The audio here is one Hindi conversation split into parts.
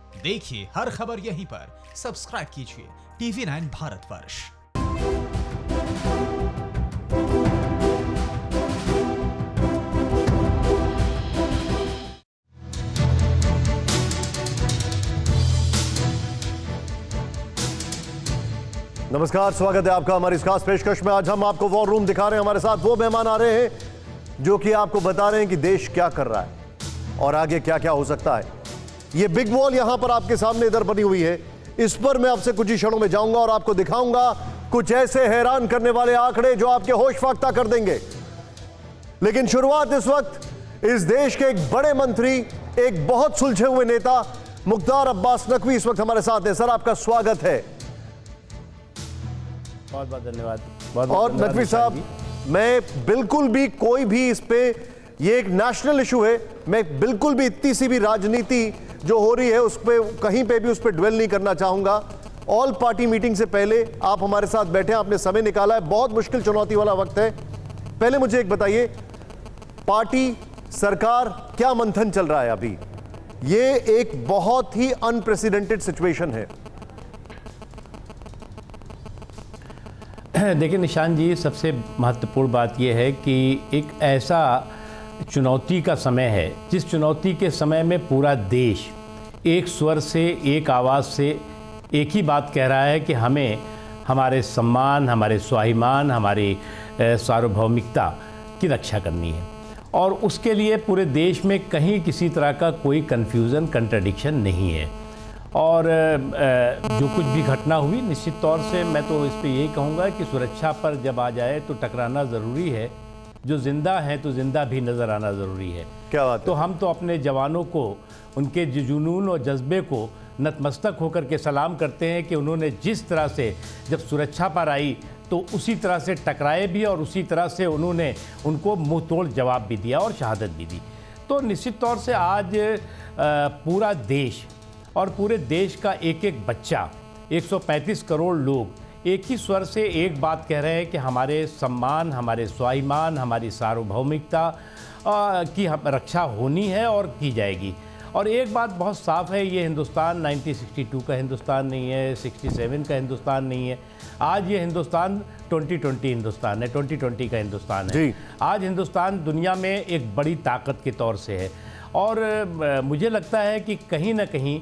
देखिए हर खबर यहीं पर, सब्सक्राइब कीजिए TV9 भारतवर्ष। नमस्कार, स्वागत है आपका हमारी इस खास पेशकश में। आज हम आपको वॉर रूम दिखा रहे हैं। हमारे साथ वो मेहमान आ रहे हैं जो कि आपको बता रहे हैं कि देश क्या कर रहा है और आगे क्या क्या हो सकता है। ये बिग वॉल यहां पर आपके सामने इधर बनी हुई है, इस पर मैं आपसे कुछ ही क्षणों में जाऊंगा और आपको दिखाऊंगा कुछ ऐसे हैरान करने वाले आंकड़े जो आपके होश फाख्ता कर देंगे। लेकिन शुरुआत इस वक्त इस देश के एक बड़े मंत्री, एक बहुत सुलझे हुए नेता मुख्तार अब्बास नकवी इस वक्त हमारे साथ हैं। सर, आपका स्वागत है। बहुत बहुत धन्यवाद। और नकवी साहब, मैं बिल्कुल भी कोई भी इस पे, ये एक नेशनल इशू है, मैं बिल्कुल भी इतनी सी भी राजनीति जो हो रही है उस पे कहीं पे भी उस पे ड्वेल नहीं करना चाहूंगा। ऑल पार्टी मीटिंग से पहले आप हमारे साथ बैठे हैं, आपने समय निकाला है, बहुत मुश्किल चुनौती वाला वक्त है। पहले मुझे एक बताइए, पार्टी सरकार क्या मंथन चल रहा है अभी? ये एक बहुत ही अनप्रेसिडेंटेड सिचुएशन है। देखिए निशान जी, सबसे महत्वपूर्ण बात यह है कि एक ऐसा चुनौती का समय है जिस चुनौती के समय में पूरा देश एक स्वर से, एक आवाज़ से एक ही बात कह रहा है कि हमें हमारे सम्मान, हमारे स्वाभिमान, हमारी सार्वभौमिकता की रक्षा करनी है। और उसके लिए पूरे देश में कहीं किसी तरह का कोई कन्फ्यूज़न, कंट्रडिक्शन नहीं है। और जो कुछ भी घटना हुई, निश्चित तौर से मैं तो इस पे यही कहूँगा कि सुरक्षा पर जब आ जाए तो टकराना ज़रूरी है। जो ज़िंदा हैं तो ज़िंदा भी नज़र आना ज़रूरी है। क्या बात है? तो हम तो अपने जवानों को, उनके जुनून और जज्बे को नतमस्तक होकर के सलाम करते हैं कि उन्होंने जिस तरह से जब सुरक्षा पर आई तो उसी तरह से टकराए भी और उसी तरह से उन्होंने उनको मुँह तोड़ जवाब भी दिया और शहादत भी दी। तो निश्चित तौर से आज पूरा देश और पूरे देश का एक एक बच्चा, 135 करोड़ लोग एक ही स्वर से एक बात कह रहे हैं कि हमारे सम्मान, हमारे स्वाभिमान, हमारी सार्वभौमिकता की रक्षा होनी है और की जाएगी। और एक बात बहुत साफ है, ये हिंदुस्तान 1962 का हिंदुस्तान नहीं है, 67 का हिंदुस्तान नहीं है। आज ये हिंदुस्तान 2020 हिंदुस्तान है, 2020 का हिंदुस्तान है। आज हिंदुस्तान दुनिया में एक बड़ी ताकत के तौर से है। और मुझे लगता है कि कहीं ना कहीं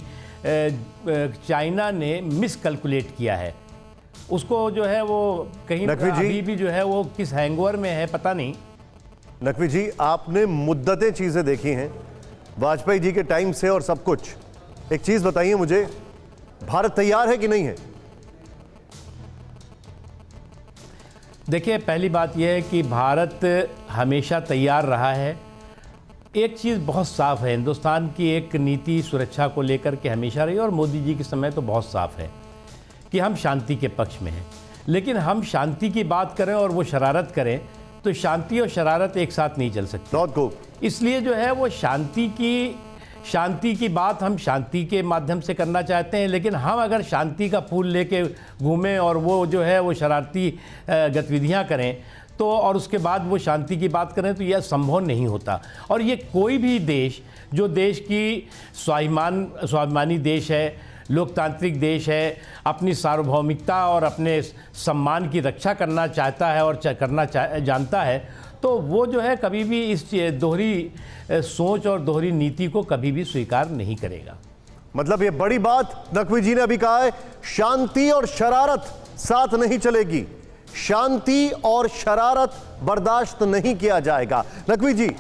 चाइना ने मिसकैलकुलेट किया है। उसको जो है वो कहीं अभी भी जो है वो किस हैंगओवर में है पता नहीं। नकवी जी, आपने मुद्दतें चीजें देखी हैं वाजपेयी जी के टाइम से और सब कुछ। एक चीज बताइए मुझे, भारत तैयार है कि नहीं है? देखिए, पहली बात यह है कि भारत हमेशा तैयार रहा है। एक चीज़ बहुत साफ़ है, हिंदुस्तान की एक नीति सुरक्षा को लेकर के हमेशा रही और मोदी जी के समय तो बहुत साफ़ है कि हम शांति के पक्ष में हैं। लेकिन हम शांति की बात करें और वो शरारत करें तो शांति और शरारत एक साथ नहीं चल सकती। इसलिए जो है वो शांति की बात हम शांति के माध्यम से करना चाहते हैं। लेकिन हम अगर शांति का फूल लेके घूमें और वो जो है वो शरारती गतिविधियाँ करें तो, और उसके बाद वो शांति की बात करें तो यह संभव नहीं होता। और ये कोई भी देश जो देश की स्वाभिमानी देश है, लोकतांत्रिक देश है, अपनी सार्वभौमिकता और अपने सम्मान की रक्षा करना चाहता है और करना जानता है, तो वो जो है कभी भी इस दोहरी सोच और दोहरी नीति को कभी भी स्वीकार नहीं करेगा। मतलब ये बड़ी बात नकवी जी ने अभी कहा है, शांति और शरारत साथ नहीं चलेगी, शांति और शरारत बर्दाश्त नहीं किया जाएगा। नकवी जी,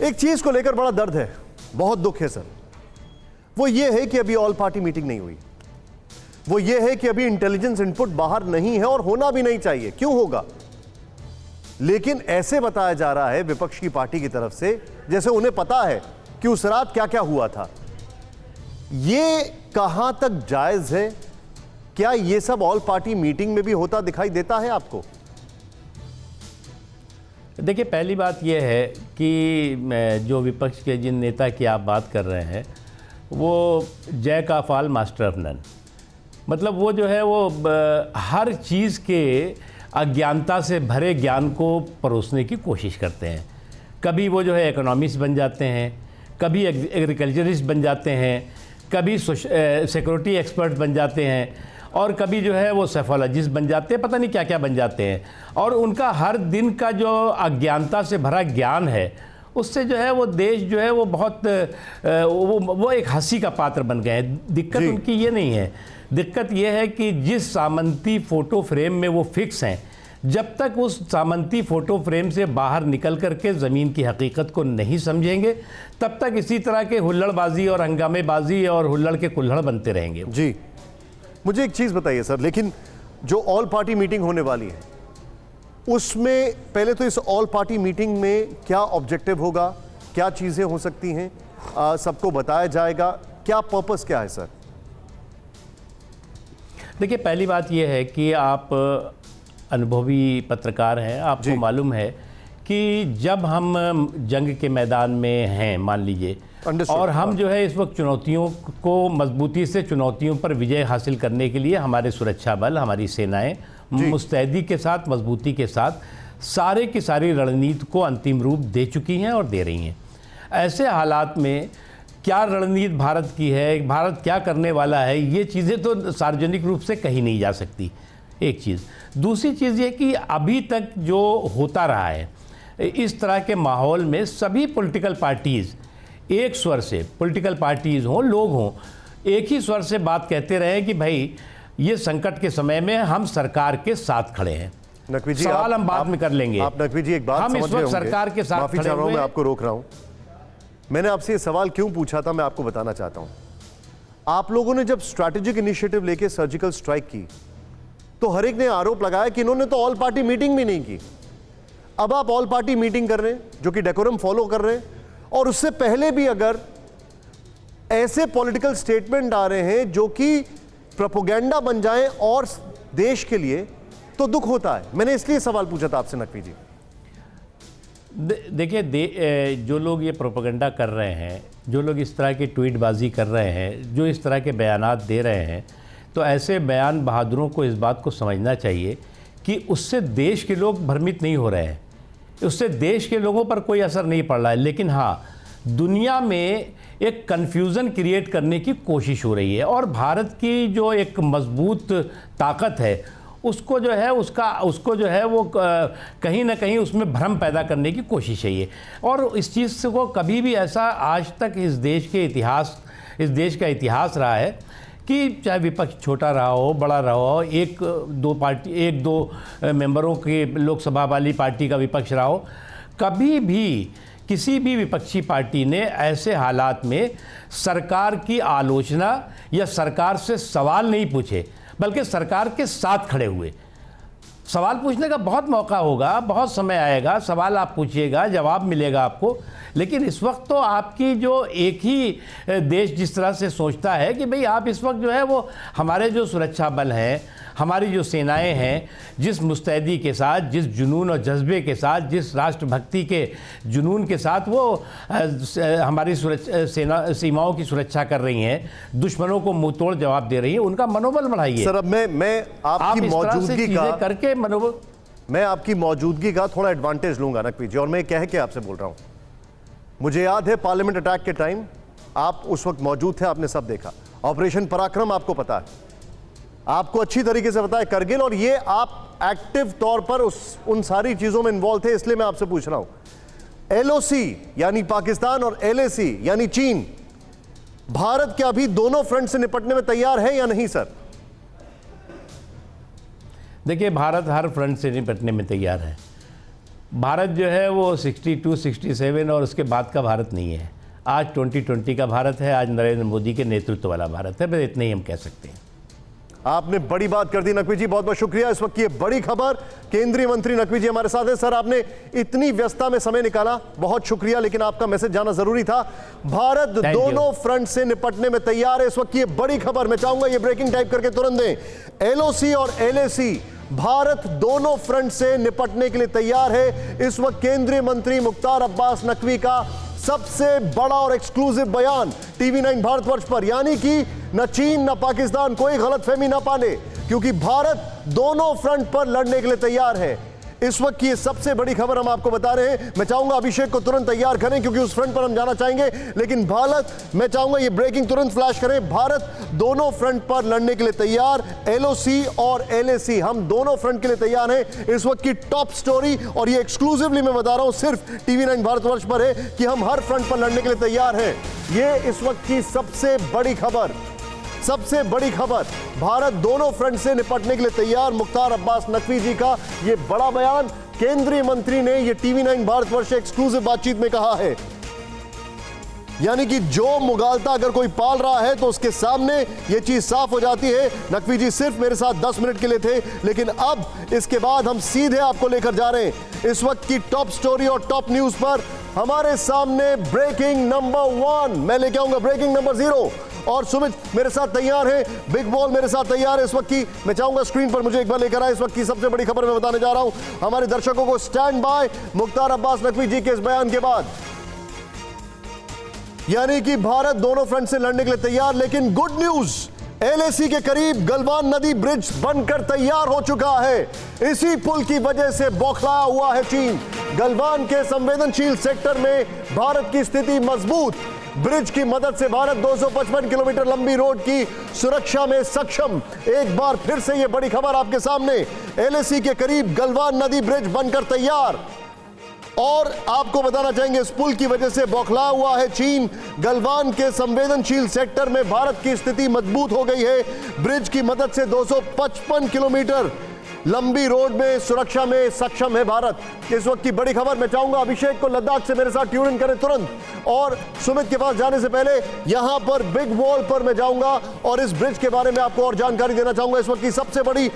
एक चीज को लेकर बड़ा दर्द है, बहुत दुख है सर। वो ये है कि अभी ऑल पार्टी मीटिंग नहीं हुई। वो ये है कि अभी इंटेलिजेंस इनपुट बाहर नहीं है और होना भी नहीं चाहिए। क्यों होगा? लेकिन ऐसे बताया जा रहा है विपक्ष की पार्टी की तरफ से जैसे उन्हें पता है कि उस रात क्या क्या हुआ था। ये कहां तक जायज है? क्या ये सब ऑल पार्टी मीटिंग में भी होता दिखाई देता है आपको? देखिए, पहली बात यह है कि जो विपक्ष के जिन नेता की आप बात कर रहे हैं वो jack of all master of none, मतलब वो जो है वो हर चीज़ के अज्ञानता से भरे ज्ञान को परोसने की कोशिश करते हैं। कभी वो जो है इकोनॉमिस्ट बन जाते हैं, कभी एग्रीकल्चरिस्ट बन जाते हैं, कभी सिक्योरिटी एक्सपर्ट बन जाते हैं, और कभी जो है वो सेफोलॉजिस्ट बन जाते हैं, पता नहीं क्या क्या बन जाते हैं। और उनका हर दिन का जो अज्ञानता से भरा ज्ञान है, उससे जो है वो देश जो है वो बहुत वो एक हंसी का पात्र बन गए हैं। दिक्कत उनकी ये नहीं है, दिक्कत ये है कि जिस सामंती फ़ोटो फ्रेम में वो फिक्स हैं, जब तक उस सामंती फ़ोटो फ्रेम से बाहर निकल करके ज़मीन की हकीकत को नहीं समझेंगे, तब तक इसी तरह के हुल्लड़बाजी और हंगामेबाजी और हुल्लड़ के कुल्हड़ बनते रहेंगे। जी, मुझे एक चीज़ बताइए सर, लेकिन जो ऑल पार्टी मीटिंग होने वाली है उसमें पहले तो इस ऑल पार्टी मीटिंग में क्या ऑब्जेक्टिव होगा, क्या चीज़ें हो सकती हैं, सबको बताया जाएगा, क्या पर्पस क्या है सर? देखिए, पहली बात यह है कि आप अनुभवी पत्रकार हैं, आपको मालूम है कि जब हम जंग के मैदान में हैं, मान लीजिए, और हम जो है इस वक्त चुनौतियों को मजबूती से, चुनौतियों पर विजय हासिल करने के लिए हमारे सुरक्षा बल, हमारी सेनाएं मुस्तैदी के साथ, मजबूती के साथ सारे की सारी रणनीति को अंतिम रूप दे चुकी हैं और दे रही हैं। ऐसे हालात में क्या रणनीति भारत की है, भारत क्या करने वाला है, ये चीज़ें तो सार्वजनिक रूप से कही नहीं जा सकती, एक चीज़। दूसरी चीज़ ये कि अभी तक जो होता रहा है, इस तरह के माहौल में सभी पॉलिटिकल पार्टीज़ एक स्वर से, पॉलिटिकल पार्टीज़ हों, लोग हों, एक ही स्वर से बात कहते रहे कि भाई ये संकट के समय में हम सरकार के साथ खड़े हैं। नकवी जी, सवाल हम बाद में कर लेंगे। आप नकवी जी एक बात हम इस वक्त सरकार के साथ माफी चाह रहा हूं, मैं आपको रोक रहा हूं। मैंने आपसे ये सवाल क्यों पूछा था, मैं आपको बताना चाहता हूं। आप लोगों ने जब स्ट्रैटेजिक इनिशिएटिव लेके सर्जिकल स्ट्राइक की, तो हर एक ने आरोप लगाया कि इन्होंने तो ऑल पार्टी मीटिंग भी नहीं की। अब आप ऑल पार्टी मीटिंग कर रहे हैं, जो कि डेकोरम फॉलो कर रहे हैं, और उससे पहले भी अगर ऐसे पॉलिटिकल स्टेटमेंट आ रहे हैं जो कि प्रोपेगेंडा बन जाए और देश के लिए, तो दुख होता है। मैंने इसलिए सवाल पूछा था आपसे नकवी जी। देखिए, जो लोग ये प्रोपेगेंडा कर रहे हैं, जो लोग इस तरह की ट्वीटबाजी कर रहे हैं, जो इस तरह के बयानात दे रहे हैं, तो ऐसे बयान बहादुरों को इस बात को समझना चाहिए कि उससे देश के लोग भ्रमित नहीं हो रहे हैं, उससे देश के लोगों पर कोई असर नहीं पड़ रहा है। लेकिन हाँ, दुनिया में एक कन्फ्यूज़न क्रिएट करने की कोशिश हो रही है, और भारत की जो एक मजबूत ताकत है उसको जो है उसको जो है वो कहीं ना कहीं उसमें भ्रम पैदा करने की कोशिश है ये। और इस चीज़ को कभी भी ऐसा आज तक इस देश का इतिहास रहा है कि चाहे विपक्ष छोटा रहा हो, बड़ा रहा हो, एक दो मेंबरों के लोकसभा वाली पार्टी का विपक्ष रहा हो, कभी भी किसी भी विपक्षी पार्टी ने ऐसे हालात में सरकार की आलोचना या सरकार से सवाल नहीं पूछे, बल्कि सरकार के साथ खड़े हुए। सवाल पूछने का बहुत मौका होगा, बहुत समय आएगा, सवाल आप पूछिएगा, जवाब मिलेगा आपको। लेकिन इस वक्त तो आपकी जो एक ही देश जिस तरह से सोचता है कि भाई आप इस वक्त जो है वो हमारे जो सुरक्षा बल हैं, हमारी जो सेनाएं हैं, जिस मुस्तैदी के साथ, जिस जुनून और जज्बे के साथ, जिस राष्ट्रभक्ति के जुनून के साथ वो हमारी सीमाओं की सुरक्षा कर रही हैं, दुश्मनों को मुंह तोड़ जवाब दे रही है, उनका मनोबल बढ़ाइए। सर, अब मैं आपकी मौजूदगी का करके मनोबल, मैं आपकी मौजूदगी का थोड़ा एडवांटेज लूंगा नकवी जी, और मैं कह के आपसे बोल रहा हूं। मुझे याद है पार्लियामेंट अटैक के टाइम आप उस वक्त मौजूद थे, आपने सब देखा। ऑपरेशन पराक्रम आपको पता है, आपको अच्छी तरीके से पता है करगिल, और ये आप एक्टिव तौर पर उन सारी चीजों में इन्वॉल्व थे। इसलिए मैं आपसे पूछ रहा हूं, एलओसी यानी पाकिस्तान और एलएसी यानी चीन, भारत क्या अभी दोनों फ्रंट से निपटने में तैयार है या नहीं सर? देखिए, भारत हर फ्रंट से निपटने में तैयार है। भारत जो है वो 62, 67 और उसके बाद का भारत नहीं है। आज 2020 का भारत है, आज नरेंद्र मोदी के नेतृत्व वाला भारत है, बस इतना ही हम कह सकते हैं। आपने बड़ी बात कर दी नकवी जी, बहुत बहुत शुक्रिया। इस वक्त की बड़ी खबर, केंद्रीय मंत्री नकवी जी हमारे साथ हैं। सर, आपने इतनी व्यस्तता में समय निकाला, बहुत शुक्रिया, लेकिन आपका मैसेज जाना जरूरी था। भारत दोनों फ्रंट से निपटने में तैयार है। इस वक्त की बड़ी खबर, मैं चाहूंगा ये ब्रेकिंग टाइप करके तुरंत दें। एलओसी और एलएसी, भारत दोनों फ्रंट से निपटने के लिए तैयार है। इस वक्त केंद्रीय मंत्री मुख्तार अब्बास नकवी का सबसे बड़ा और एक्सक्लूसिव बयान टीवी 9 भारतवर्ष पर, यानी कि न चीन न पाकिस्तान कोई गलतफहमी न पाले, क्योंकि भारत दोनों फ्रंट पर लड़ने के लिए तैयार है। इस वक्त की सबसे बड़ी खबर हम आपको बता रहे हैं। मैं चाहूंगा अभिषेक को तुरंत तैयार करें क्योंकि उस फ्रंट पर हम जाना चाहेंगे। लेकिन भारत, मैं चाहूंगा ये ब्रेकिंग तुरंत फ्लैश करें। भारत दोनों फ्रंट पर लड़ने के लिए तैयार, एलओसी और एलएसी, हम दोनों फ्रंट के लिए तैयार हैं। इस वक्त की टॉप स्टोरी, और ये एक्सक्लूसिवली मैं बता रहा हूं सिर्फ टीवी 9 भारतवर्ष पर है, कि हम हर फ्रंट पर लड़ने के लिए तैयार हैं। ये इस वक्त की सबसे बड़ी खबर, सबसे बड़ी खबर, भारत दोनों फ्रंट से निपटने के लिए तैयार। मुख्तार अब्बास नकवी जी का ये बड़ा बयान, केंद्रीय मंत्री ने ये टीवी 9 भारतवर्ष एक्सक्लूसिव बातचीत में कहा है। यानी कि जो मुगालता अगर कोई पाल रहा है तो उसके सामने ये चीज साफ हो जाती है। नकवी जी सिर्फ मेरे साथ 10 मिनट के लिए थे, लेकिन अब इसके बाद हम सीधे आपको लेकर जा रहे हैं इस वक्त की टॉप स्टोरी और टॉप न्यूज पर। हमारे सामने ब्रेकिंग नंबर 1, मैं लेके आऊंगा ब्रेकिंग नंबर 0, और सुमित मेरे साथ तैयार है, बिग बॉल मेरे साथ तैयार है। इस वक्त की मैं चाहूंगा स्क्रीन पर मुझे एक बार लेकर आए। इस वक्त की सबसे बड़ी खबर मैं बताने जा रहा हूं हमारे दर्शकों को। स्टैंड बाय मुख्तार अब्बास नकवी जी के इस बयान के बाद, यानी कि भारत दोनों फ्रंट से लड़ने के लिए तैयार। लेकिन गुड न्यूज, एलएसी के करीब गलवान नदी ब्रिज बनकर तैयार हो चुका है। इसी पुल की वजह से बौखलाया हुआ है चीन। गलवान के संवेदनशील सेक्टर में भारत की स्थिति मजबूत। ब्रिज की मदद से भारत 255 किलोमीटर लंबी रोड की सुरक्षा में सक्षम। एक बार फिर से यह बड़ी खबर आपके सामने, एलएसी के करीब गलवान नदी ब्रिज बनकर तैयार। और आपको बताना चाहेंगे इस पुल की वजह से बौखलाया हुआ है चीन। गलवान के संवेदनशील सेक्टर में भारत की स्थिति मजबूत हो गई है। ब्रिज की मदद से 255 किलोमीटर लंबी रोड में सुरक्षा में सक्षम है भारत। इस वक्त की बड़ी खबर, मैं चाहूंगा अभिषेक को लद्दाख से मेरे साथ ट्यून इन करें तुरंत। और सुमित के पास जाने से पहले यहां पर बिग वॉल पर मैं जाऊंगा और इस ब्रिज के बारे में आपको और जानकारी देना चाहूंगा। इस वक्त की सबसे बड़ी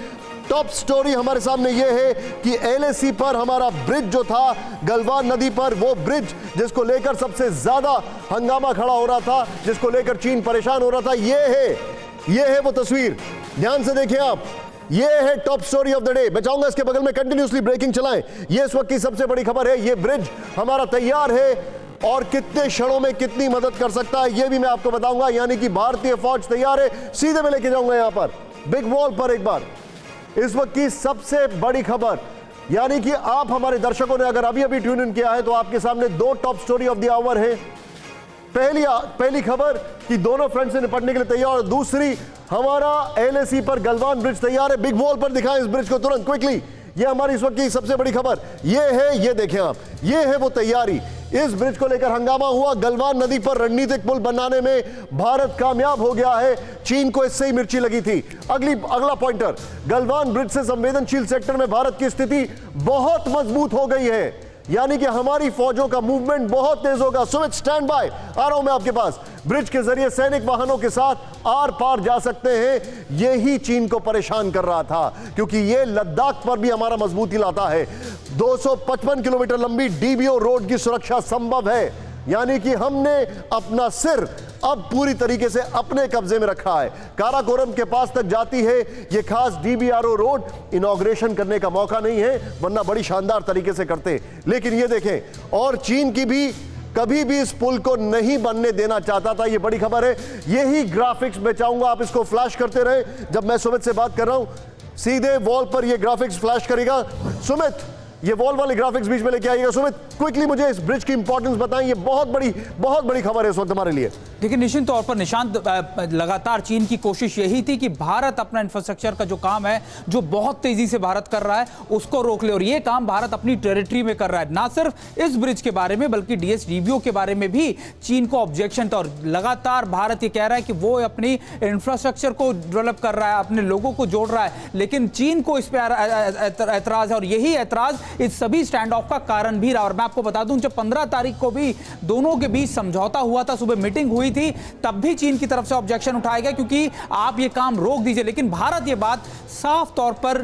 टॉप स्टोरी हमारे सामने यह है कि एलएसी पर हमारा ब्रिज जो था गलवान नदी पर, वो ब्रिज जिसको लेकर सबसे ज्यादा हंगामा खड़ा हो रहा था, जिसको लेकर चीन परेशान हो रहा था, ये है वो तस्वीर। ध्यान से देखिए आप, ये है top story of the day. मैं चाहूंगा इसके बगल में कंटिन्यूअसली ब्रेकिंग चलाएं। ये इस वक्त की सबसे बड़ी खबर है। ये ब्रिज हमारा तैयार है और कितने क्षणों में कितनी मदद कर सकता है ये भी मैं आपको बताऊंगा। यानी कि भारतीय फौज तैयार है। सीधे मैं लेके जाऊंगा यहां पर बिग वॉल पर एक बार इस वक्त की सबसे बड़ी खबर। यानी कि आप हमारे दर्शकों ने अगर अभी अभी ट्यून इन किया है तो आपके सामने दो top story of the hour है। पहली खबर कि दोनों फ्रंट से निपटने के लिए तैयार, और दूसरी हमारा एलएसी पर गलवान ब्रिज तैयार है। बिग वॉल पर दिखाएं इस ब्रिज को तुरंत क्विकली। ये हमारी इस वक्त की सबसे बड़ी खबर ये है। ये देखें आप, ये है वो तैयारी। इस ब्रिज को लेकर हंगामा हुआ। गलवान नदी पर रणनीतिक पुल बनाने में भारत कामयाब हो गया है। चीन को इससे ही मिर्ची लगी थी। अगला पॉइंटर, गलवान ब्रिज से संवेदनशील सेक्टर में भारत की स्थिति बहुत मजबूत हो गई है। यानी कि हमारी फौजों का मूवमेंट बहुत तेज होगा। सुमित स्टैंड बाय, आ रहा हूं मैं आपके पास। ब्रिज के जरिए सैनिक वाहनों के साथ आर पार जा सकते हैं। यही चीन को परेशान कर रहा था, क्योंकि यह लद्दाख पर भी हमारा मजबूती लाता है। 255 किलोमीटर लंबी डीबीओ रोड की सुरक्षा संभव है। यानी कि हमने अपना सिर अब पूरी तरीके से अपने कब्जे में रखा है। काराकोरम के पास तक जाती है ये खास डीबीआरओ रोड। इनॉग्रेशन करने का मौका नहीं है, वरना बड़ी शानदार तरीके से करते। लेकिन ये देखें, और चीन की भी कभी भी इस पुल को नहीं बनने देना चाहता था। ये बड़ी खबर है। यही ग्राफिक्स मैं चाहूंगा आप इसको फ्लैश करते रहे जब मैं सुमित से बात कर रहा हूं। सीधे वॉल पर ये ग्राफिक्स फ्लैश करेगा सुमित। ये वॉल वाले ग्राफिक्स बीच में लेके आइएगा सुमित। क्विकली मुझे इस ब्रिज की इंपॉर्टेंस बताएं। ये बहुत बड़ी खबर है इस वक्त हमारे लिए। देखिए, निश्चित तौर पर निशांत, लगातार चीन की कोशिश यही थी कि भारत अपना इंफ्रास्ट्रक्चर का जो काम है, जो बहुत तेजी से भारत कर रहा है, उसको रोक ले। और ये काम भारत अपनी टेरिटरी में कर रहा है। ना सिर्फ इस ब्रिज के बारे में बल्कि डीएसडीबीओ के बारे में भी चीन को ऑब्जेक्शन था। और लगातार भारत ये कह रहा है कि वो अपनी इंफ्रास्ट्रक्चर को डेवलप कर रहा है, अपने लोगों को जोड़ रहा है। लेकिन चीन को इस पर एतराज है, और यही एतराज इस सभी स्टैंड ऑफ का कारण भी रहा। और मैं आपको बता दूं, जब 15 तारीख को भी दोनों के बीच समझौता हुआ था, सुबह मीटिंग हुई थी, तब भी चीन की तरफ से ऑब्जेक्शन उठाया गया क्योंकि आप ये काम रोक दीजिए। लेकिन भारत ये बात साफ तौर पर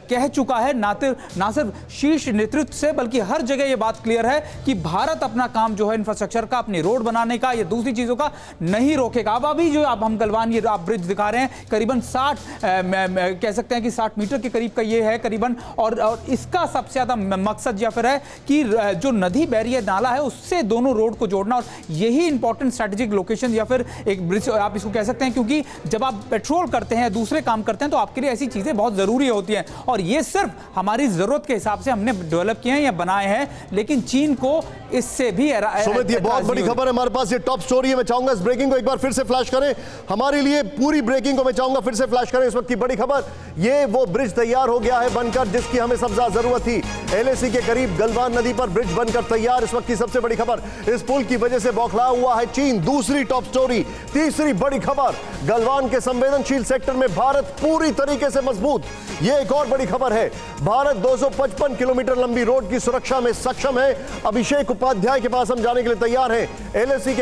कह चुका है, ना सिर्फ शीर्ष नेतृत्व से बल्कि हर जगह ये बात क्लियर है कि भारत अपना काम जो है इंफ्रास्ट्रक्चर का, अपनी रोड बनाने का या दूसरी चीजों का नहीं रोकेगा। अब अभी जो आप हम गलवान ये आप ब्रिज दिखा रहे हैं, करीबन 60 कह सकते हैं कि 60 मीटर के करीब का ये है करीबन। और इसका इसका सबसे ज्यादा मकसद या फिर है कि जो नदी बैरियर नाला है उससे दोनों रोड को जोड़ना, और यही इंपॉर्टेंट स्ट्रेटेजिक लोकेशन या फिर एक ब्रिज आप इसको कह सकते हैं, क्योंकि जब आप पेट्रोल करते हैं, दूसरे काम करते हैं, तो आपके लिए ऐसी चीजें बहुत जरूरी होती हैं, और ये सिर्फ हमारी जरूरत के हिसाब से हमने डेवलप किए हैं या बनाए हैं, लेकिन चीन को इससे भी सुमित, ये बहुत बड़ी खबर है हमारे पास, ये टॉप स्टोरी है। मैं चाहूंगा इस ब्रेकिंग को एक बार फिर से फ्लैश करें हमारे लिए, पूरी ब्रेकिंग को मैं चाहूंगा फिर से फ्लैश करें। इस वक्त की बड़ी खबर, ये वो ब्रिज तैयार हो गया है बनकर जिसकी हमें सबसे ज्यादा जरूरत थी। एलएसी के करीब गलवान नदी पर ब्रिज बनकर तैयार, इस वक्त की सबसे बड़ी खबर। इस पुल की वजह से बौखला हुआ है चीन। दूसरी टॉप स्टोरी, तीसरी बड़ी खबर, गलवान के संवेदनशील सेक्टर में भारत पूरी तरीके से मजबूत। यह एक और बड़ी खबर है, भारत 255 किलोमीटर लंबी रोड की सुरक्षा में सक्षम है। अभिषेक उपाध्याय के पास हम जाने के लिए तैयार हैं। एलएसी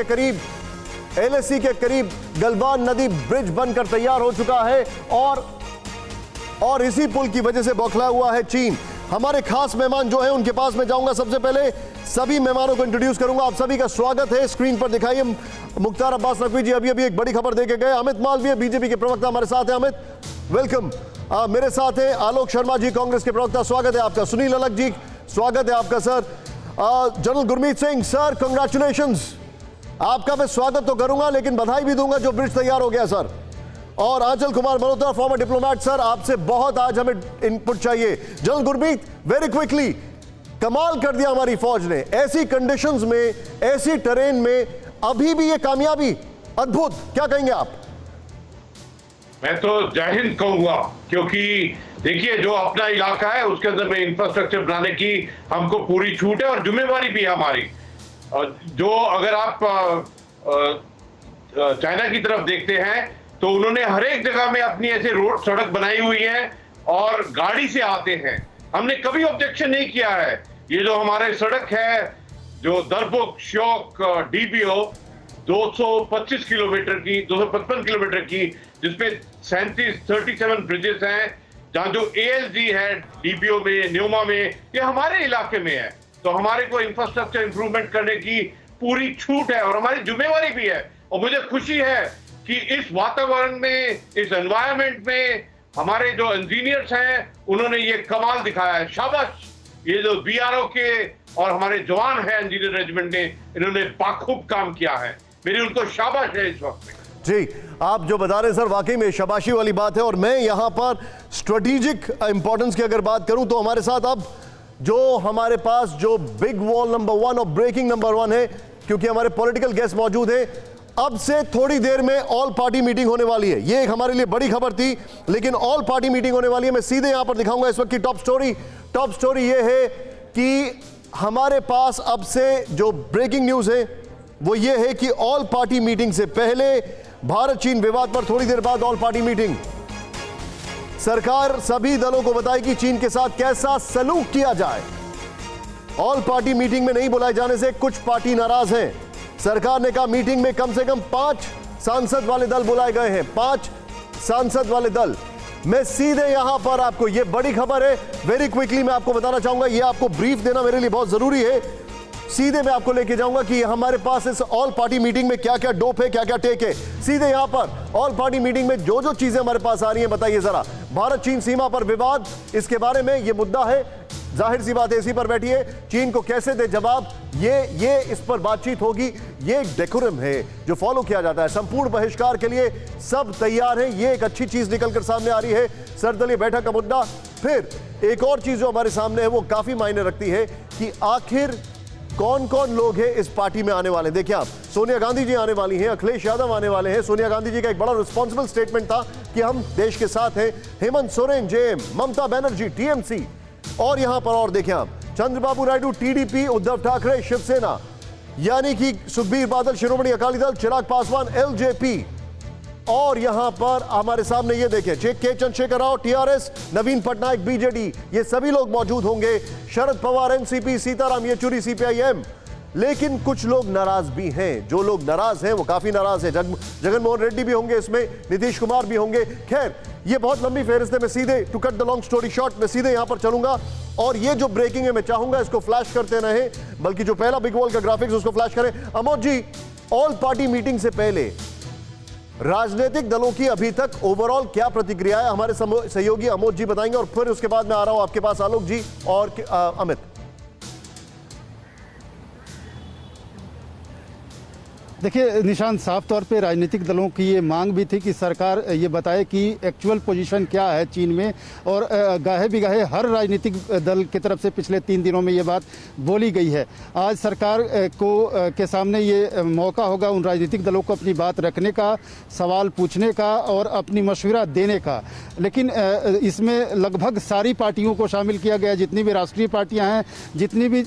के करीब गलवान नदी ब्रिज बनकर तैयार हो चुका है, और इसी पुल की वजह से बौखला हुआ है चीन। हमारे खास मेहमान जो हैं उनके पास मैं जाऊंगा। सबसे पहले सभी मेहमानों को इंट्रोड्यूस करूंगा। आप सभी का स्वागत है। स्क्रीन पर दिखाइए मुख्तार अब्बास नकवी जी अभी एक बड़ी खबर देके गए। अमित मालवीय बीजेपी के प्रवक्ता हमारे साथ हैं। अमित, वेलकम। मेरे साथ हैं आलोक शर्मा जी, कांग्रेस के प्रवक्ता, स्वागत है आपका। सुनील अलग जी, स्वागत है आपका sir. General Gurmeet Singh sir, congratulations. आपका मैं स्वागत तो करूंगा लेकिन बधाई भी दूंगा जो ब्रिज तैयार हो गया सर। और Anchal Kumar Malhotra, former diplomat, sir आपसे बहुत आज हमें इनपुट चाहिए। जनरल गुरमीत, वेरी क्विकली, कमाल कर दिया हमारी फौज ने, ऐसी कंडीशंस में, ऐसी टेरेन में अभी भी ये कामयाबी, अद्भुत। क्या कहेंगे आप? मैं तो जय हिंद कहूंगा, क्योंकि देखिए जो अपना इलाका है उसके अंदर में इंफ्रास्ट्रक्चर बनाने की हमको पूरी छूट है और जिम्मेवारी भी है हमारी। जो अगर आप चाइना की तरफ देखते हैं तो उन्होंने हर एक जगह में अपनी ऐसे रोड सड़क बनाई हुई है और गाड़ी से आते हैं। हमने कभी ऑब्जेक्शन नहीं किया है। ये जो हमारे सड़क है जो दरबुक श्योक डीबीओ 225 किलोमीटर की, 255 किलोमीटर की, जिसमें 37 ब्रिजेस हैं, जहां जो एएलजी है डीबीओ में, न्योमा में, ये हमारे इलाके में है। तो हमारे को इंफ्रास्ट्रक्चर इंप्रूवमेंट करने की पूरी छूट है और हमारी जिम्मेवारी भी है। और मुझे खुशी है कि इस वातावरण में, इस एनवायरनमेंट में हमारे जो इंजीनियर्स हैं उन्होंने ये कमाल दिखाया है। शाबाश, ये जो बीआरओ के और हमारे जवान हैं इंजीनियर रेजिमेंट ने, इन्होंने बाखूब काम किया है। मेरी उनको शाबाश है इस वक्त में। जी, आप जो बता रहे हैं सर वाकई में शाबाशी वाली बात है। और मैं यहां पर स्ट्रेटेजिक इंपॉर्टेंस की अगर बात करूं तो हमारे साथ अब जो हमारे पास जो बिग वॉल नंबर 1 और ब्रेकिंग नंबर 1 है, क्योंकि हमारे पॉलिटिकल गेस्ट मौजूद हैं। अब से थोड़ी देर में ऑल पार्टी मीटिंग होने वाली है। ये एक हमारे लिए बड़ी खबर थी, लेकिन ऑल पार्टी मीटिंग होने वाली है। मैं सीधे यहां पर दिखाऊंगा इस वक्त की टॉप स्टोरी ये है कि हमारे पास अब से जो ब्रेकिंग न्यूज है वो ये है कि ऑल पार्टी मीटिंग से पहले भारत चीन विवाद पर थोड़ी देर बाद ऑल पार्टी मीटिंग। सरकार सभी दलों को बताएगी चीन के साथ कैसा सलूक किया जाए। ऑल पार्टी मीटिंग में नहीं बुलाए जाने से कुछ पार्टी नाराज हैं। सरकार ने कहा मीटिंग में कम से कम 5 सांसद वाले दल बुलाए गए हैं, 5 सांसद वाले दल। मैं सीधे यहां पर आपको, यह बड़ी खबर है, वेरी क्विकली मैं आपको बताना चाहूंगा, यह आपको ब्रीफ देना मेरे लिए बहुत जरूरी है। सीधे मैं आपको लेके जाऊंगा कि हमारे पास इस ऑल पार्टी मीटिंग में क्या क्या डोप है, क्या क्या टेक है। सीधे यहां पर ऑल पार्टी मीटिंग में जो जो चीजें हमारे पास आ रही हैं बताइए जरा। भारत चीन सीमा पर विवाद, इसके बारे में यह मुद्दा है, जाहिर सी बात है इसी पर बैठिए। चीन को कैसे दे जवाब, ये इस पर बातचीत होगी। ये डेकोरम है जो फॉलो किया जाता है। संपूर्ण बहिष्कार के लिए सब तैयार हैं, ये एक अच्छी चीज निकलकर सामने आ रही है। सर्वदलीय बैठक का मुद्दा। फिर एक और चीज जो हमारे सामने है वो काफी मायने रखती है कि आखिर कौन कौन लोग हैं इस पार्टी में आने वाले। देखिए आप, सोनिया गांधी जी आने वाली हैं, अखिलेश यादव आने वाले हैं। सोनिया गांधी जी का एक बड़ा रिस्पॉन्सिबल स्टेटमेंट था कि हम देश के साथ हैं। हेमंत सोरेन जेएम, ममता बनर्जी टीएमसी, और यहां पर और देखें आप, चंद्रबाबू नायडू टीडीपी, उद्धव ठाकरे शिवसेना, यानी कि सुखबीर बादल शिरोमणि अकाली दल, चिराग पासवान एलजेपी, और यहां पर हमारे सामने ये देखें के चंद्रशेखर राव टीआरएस, नवीन पटनायक बीजेडी, ये सभी लोग मौजूद होंगे। Sharad Pawar NCP, Sitaram Yechury CPIM. लेकिन कुछ लोग नाराज भी हैं। जो लोग नाराज हैं वो काफी नाराज हैं। जगन मोहन रेड्डी भी होंगे इसमें, नीतीश कुमार भी होंगे। खैर, ये बहुत लंबी फहरिस्त है। मैं सीधे, to cut the long story short, मैं सीधे यहां पर चलूंगा। और ये जो ब्रेकिंग है मैं चाहूंगा इसको फ्लैश करते रहे, बल्कि जो पहला बिग वॉल का ग्राफिक्स उसको फ्लैश करें। अमोद जी, ऑल पार्टी मीटिंग से पहले राजनीतिक दलों की अभी तक ओवरऑल क्या प्रतिक्रिया है, हमारे सहयोगी अमोद जी बताएंगे और फिर उसके बाद मैं आ रहा हूं आपके पास आलोक जी और अमित। देखिए निशांत, साफ तौर पे राजनीतिक दलों की ये मांग भी थी कि सरकार ये बताए कि एक्चुअल पोजीशन क्या है चीन में, और गाहे बिगाहे हर राजनीतिक दल की तरफ से पिछले 3 दिनों में ये बात बोली गई है। आज सरकार को के सामने ये मौका होगा उन राजनीतिक दलों को अपनी बात रखने का, सवाल पूछने का और अपनी मशवरा देने का। लेकिन इसमें लगभग सारी पार्टियों को शामिल किया गया, जितनी भी राष्ट्रीय पार्टियाँ हैं, जितनी भी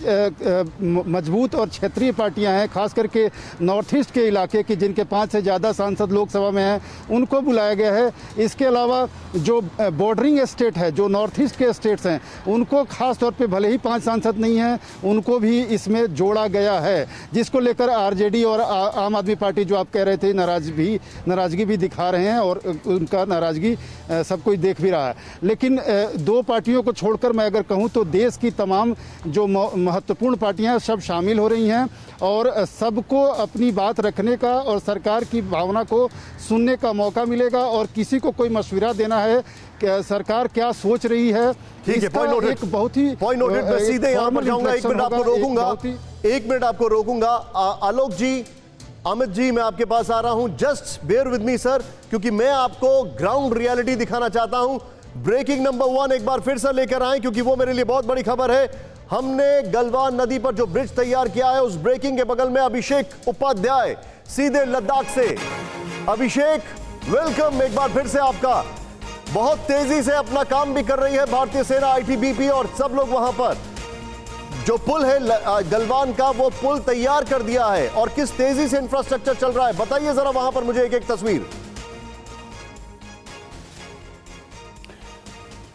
मजबूत और क्षेत्रीय पार्टियाँ हैं, खास करके नॉर्थ ईस्ट के इलाके की जिनके 5 से ज़्यादा सांसद लोकसभा में हैं, उनको बुलाया गया है। इसके अलावा जो बॉर्डरिंग स्टेट है, जो नॉर्थ ईस्ट के स्टेट्स हैं, उनको खास तौर पे भले ही 5 सांसद नहीं हैं, उनको भी इसमें जोड़ा गया है, जिसको लेकर आरजेडी और आम आदमी पार्टी जो आप कह रहे थे नाराज़गी भी दिखा रहे हैं और उनका नाराज़गी सब कोई देख भी रहा है। लेकिन 2 पार्टियों को छोड़कर मैं अगर कहूँ तो देश की तमाम जो महत्वपूर्ण पार्टियाँ सब शामिल हो रही हैं और सबको अपनी बात रखने का और सरकार की भावना को सुनने का मौका मिलेगा और किसी को कोई मशवरा देना है कि सरकार क्या सोच रही है। ठीक है, पॉइंट नोटेड। एक बहुत ही पॉइंट नोटेड। मैं सीधे यहां पर जाऊंगा, 1 मिनट आपको रोकूंगा, 1 मिनट आपको रोकूंगा। आलोक जी, अमित जी, मैं आपके पास आ रहा हूं। Just bear with me sir, क्योंकि मैं आपको ग्राउंड रियलिटी दिखाना चाहता हूं। ब्रेकिंग नंबर 1 एक बार फिर से लेकर आए, क्योंकि वो मेरे लिए बहुत बड़ी खबर है। हमने गलवान नदी पर जो ब्रिज तैयार किया है, उस ब्रेकिंग के बगल में अभिषेक उपाध्याय सीधे लद्दाख से। अभिषेक, वेलकम एक बार फिर से आपका। बहुत तेजी से अपना काम भी कर रही है भारतीय सेना, आईटीबीपी और सब लोग वहां पर। जो पुल है गलवान का, वो पुल तैयार कर दिया है और किस तेजी से इंफ्रास्ट्रक्चर चल रहा है, बताइए जरा वहां पर मुझे एक तस्वीर।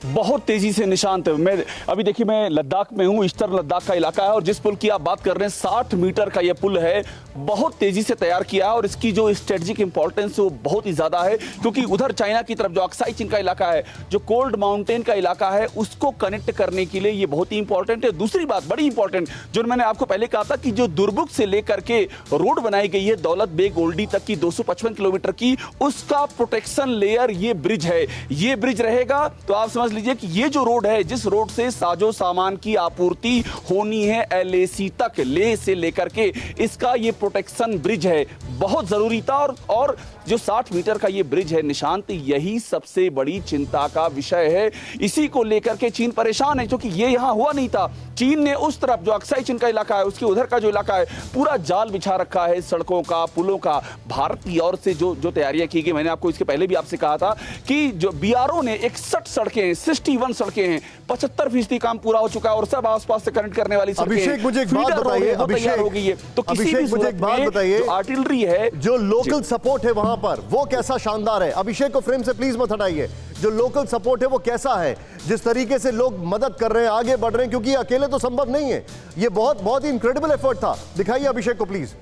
बहुत तेजी से निशांत, मैं अभी देखिए मैं लद्दाख में हूं, ईस्टर्न लद्दाख का इलाका है और जिस पुल की आप बात कर रहे हैं 60 मीटर का यह पुल है, बहुत तेजी से तैयार किया है और इसकी जो स्ट्रेटेजिक इंपॉर्टेंस है वो बहुत ही ज्यादा है, क्योंकि उधर चाइना की तरफ जो अक्साई चीन का इलाका है, जो कोल्ड माउंटेन का इलाका है, उसको कनेक्ट करने के लिए ये बहुत ही इंपॉर्टेंट है। दूसरी बात बड़ी इंपॉर्टेंट, जो मैंने आपको पहले कहा था कि जो दुर्बुक से लेकर के रोड बनाई गई है दौलत बेग ओल्डी तक की 255 किलोमीटर की, उसका प्रोटेक्शन लेयर ये ब्रिज है। ये ब्रिज रहेगा तो आप समझ लीजिए कि ये जो रोड है, जिस रोड से साजो सामान की आपूर्ति होनी है एलएसी तक, ले से लेकर के, इसका ये प्रोटेक्शन ब्रिज है, बहुत जरूरी था। और जो 60 मीटर का ये ब्रिज है निशांत, यही सबसे बड़ी चिंता का विषय है। इसी को लेकर के चीन परेशान है, क्योंकि ये यहां हुआ नहीं था। चीन ने उस तरफ जो अक्साई चीन का इलाका है, उसके उधर का जो इलाका है, पूरा जाल बिछा रखा है सड़कों का, पुलों का। भारत की ओर से जो तैयारियां की गई, मैंने आपको इसके पहले भी आपसे कहा था कि जो बीआरओ ने 61 सड़कें, 61 सड़कें हैं, 75% काम पूरा हो चुका है और सब आसपास से कनेक्ट करने वाली सड़कें। अभिषेक, मुझे एक बात बताइए, अभिषेक हो गई है, तो किसी भी मुझे एक बात बताइए, जो आर्टिलरी है, जो लोकल सपोर्ट है वहां पर, वो कैसा शानदार है। अभिषेक को फ्रेम से प्लीज मत हटाइए। जो लोकल सपोर्ट है वो कैसा है, जिस तरीके से लोग मदद कर रहे हैं, आगे बढ़ रहे हैं, क्योंकि अकेले तो संभव नहीं है। ये बहुत ही इनक्रेडिबल एफर्ट था। दिखाइए अभिषेक को प्लीज।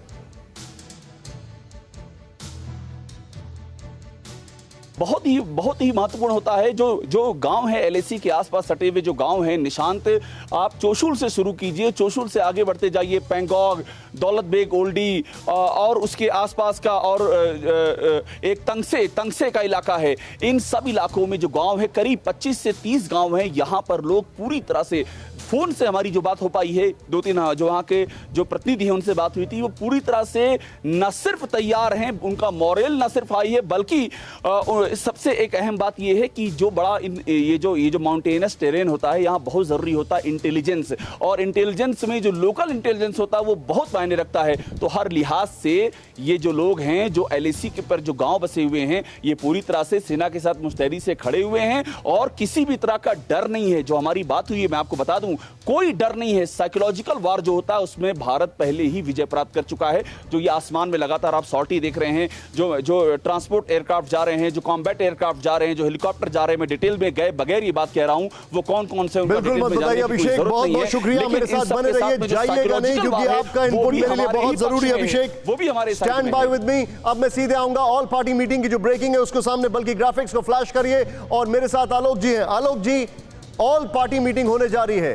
बहुत ही महत्वपूर्ण होता है। जो गांव है एलएसी के आसपास सटे हुए जो गांव हैं निशांत, आप चोशुल से शुरू कीजिए, चोशुल से आगे बढ़ते जाइए, पेंगोंग, दौलत बेग ओल्डी और उसके आसपास का और एक तंगसे का इलाका है। इन सब इलाकों में जो गांव है, करीब 25 से 30 गांव हैं। यहां पर लोग पूरी तरह से, फोन से हमारी जो बात हो पाई है, 2-3 जो वहाँ के जो प्रतिनिधि हैं उनसे बात हुई थी, वो पूरी तरह से न सिर्फ तैयार हैं, उनका मॉरल न सिर्फ हाई है, बल्कि सबसे एक अहम बात ये है कि जो बड़ा ये जो माउंटेनस टेरेन होता है, यहाँ बहुत जरूरी होता है इंटेलिजेंस, और इंटेलिजेंस में जो लोकल इंटेलिजेंस होता है वो बहुत मायने रखता है। तो हर लिहाज से ये जो लोग हैं, जो एलएसी के पर जो गांव बसे हुए हैं, ये पूरी तरह से सेना के साथ मुस्तैदी से खड़े हुए हैं और किसी भी तरह का डर नहीं है। जो हमारी बात हुई है, मैं आपको बता दूं, कोई डर नहीं है। साइकोलॉजिकल वार जो होता है उसमें भारत पहले ही विजय प्राप्त कर चुका है। जो ये आसमान में लगातार आप सॉर्टी देख रहे हैं, जो ट्रांसपोर्ट एयरक्राफ्ट जा रहे हैं, जो कॉम्बैट एयरक्राफ्ट जा रहे हैं, जो हेलीकॉप्टर जा रहे हैं, मैं डिटेल में गए बगैर ये बात कह रहा हूं, वो कौन कौन से बिल्कुल मत बताइए अभिषेक, बहुत बहुत शुक्रिया। मेरे साथ बने रहिए, जाइएगा नहीं, क्योंकि आपका इनपुट मेरे लिए बहुत जरूरी है अभिषेक। वो भी हमारे स्टैंड बाय विद मी। अब मैं सीधे आऊंगा ऑल पार्टी मीटिंग की जो ब्रेकिंग है उसको सामने, बल्कि ग्राफिक्स को फ्लैश करिए, और मेरे साथ आलोक जी हैं। आलोक जी, ऑल पार्टी मीटिंग होने जा रही है।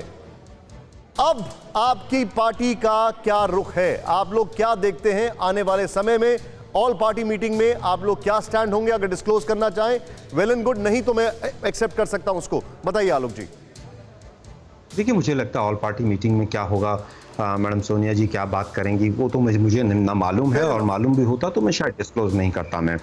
अब आपकी पार्टी का क्या रुख है, आप लोग क्या देखते हैं आने वाले समय में? ऑल पार्टी मीटिंग में आप लोग क्या स्टैंड होंगे? अगर डिस्क्लोज करना चाहें वेल एंड गुड, नहीं तो मैं एक्सेप्ट कर सकता हूं उसको। बताइए आलोक जी। देखिए, मुझे लगता है ऑल पार्टी मीटिंग में क्या होगा, मैडम सोनिया जी क्या बात करेंगी वो तो मुझे ना मालूम है, और मालूम भी होता तो मैं शायद डिस्क्लोज नहीं करता। मैं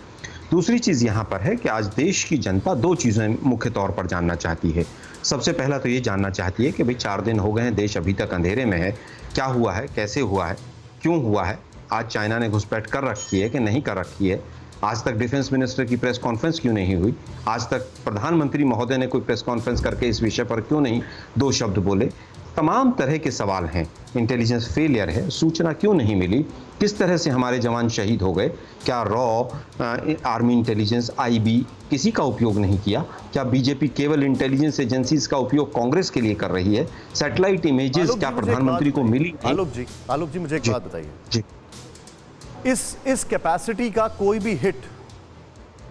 दूसरी चीज़ यहाँ पर है कि आज देश की जनता दो चीज़ें मुख्य तौर पर जानना चाहती है। सबसे पहला तो ये जानना चाहती है कि भाई 4 दिन हो गए हैं, देश अभी तक अंधेरे में है, क्या हुआ है, कैसे हुआ है, क्यों हुआ है, आज चाइना ने घुसपैठ कर रखी है कि नहीं कर रखी है, आज तक डिफेंस मिनिस्टर की प्रेस कॉन्फ्रेंस क्यों नहीं हुई, आज तक प्रधानमंत्री महोदय ने कोई प्रेस कॉन्फ्रेंस करके इस विषय पर क्यों नहीं 2 शब्द बोले। तमाम तरह के सवाल हैं। इंटेलिजेंस फेलियर है, सूचना क्यों नहीं मिली, किस तरह से हमारे जवान शहीद हो गए, क्या आर्मी इंटेलिजेंस आईबी किसी का उपयोग नहीं किया, क्या बीजेपी केवल इंटेलिजेंस एजेंसीज का उपयोग कांग्रेस के लिए कर रही है, सैटेलाइट इमेजेस क्या प्रधानमंत्री को मिली? आलोक जी मुझे एक बात बताइए जी। इस कैपेसिटी का कोई भी हिट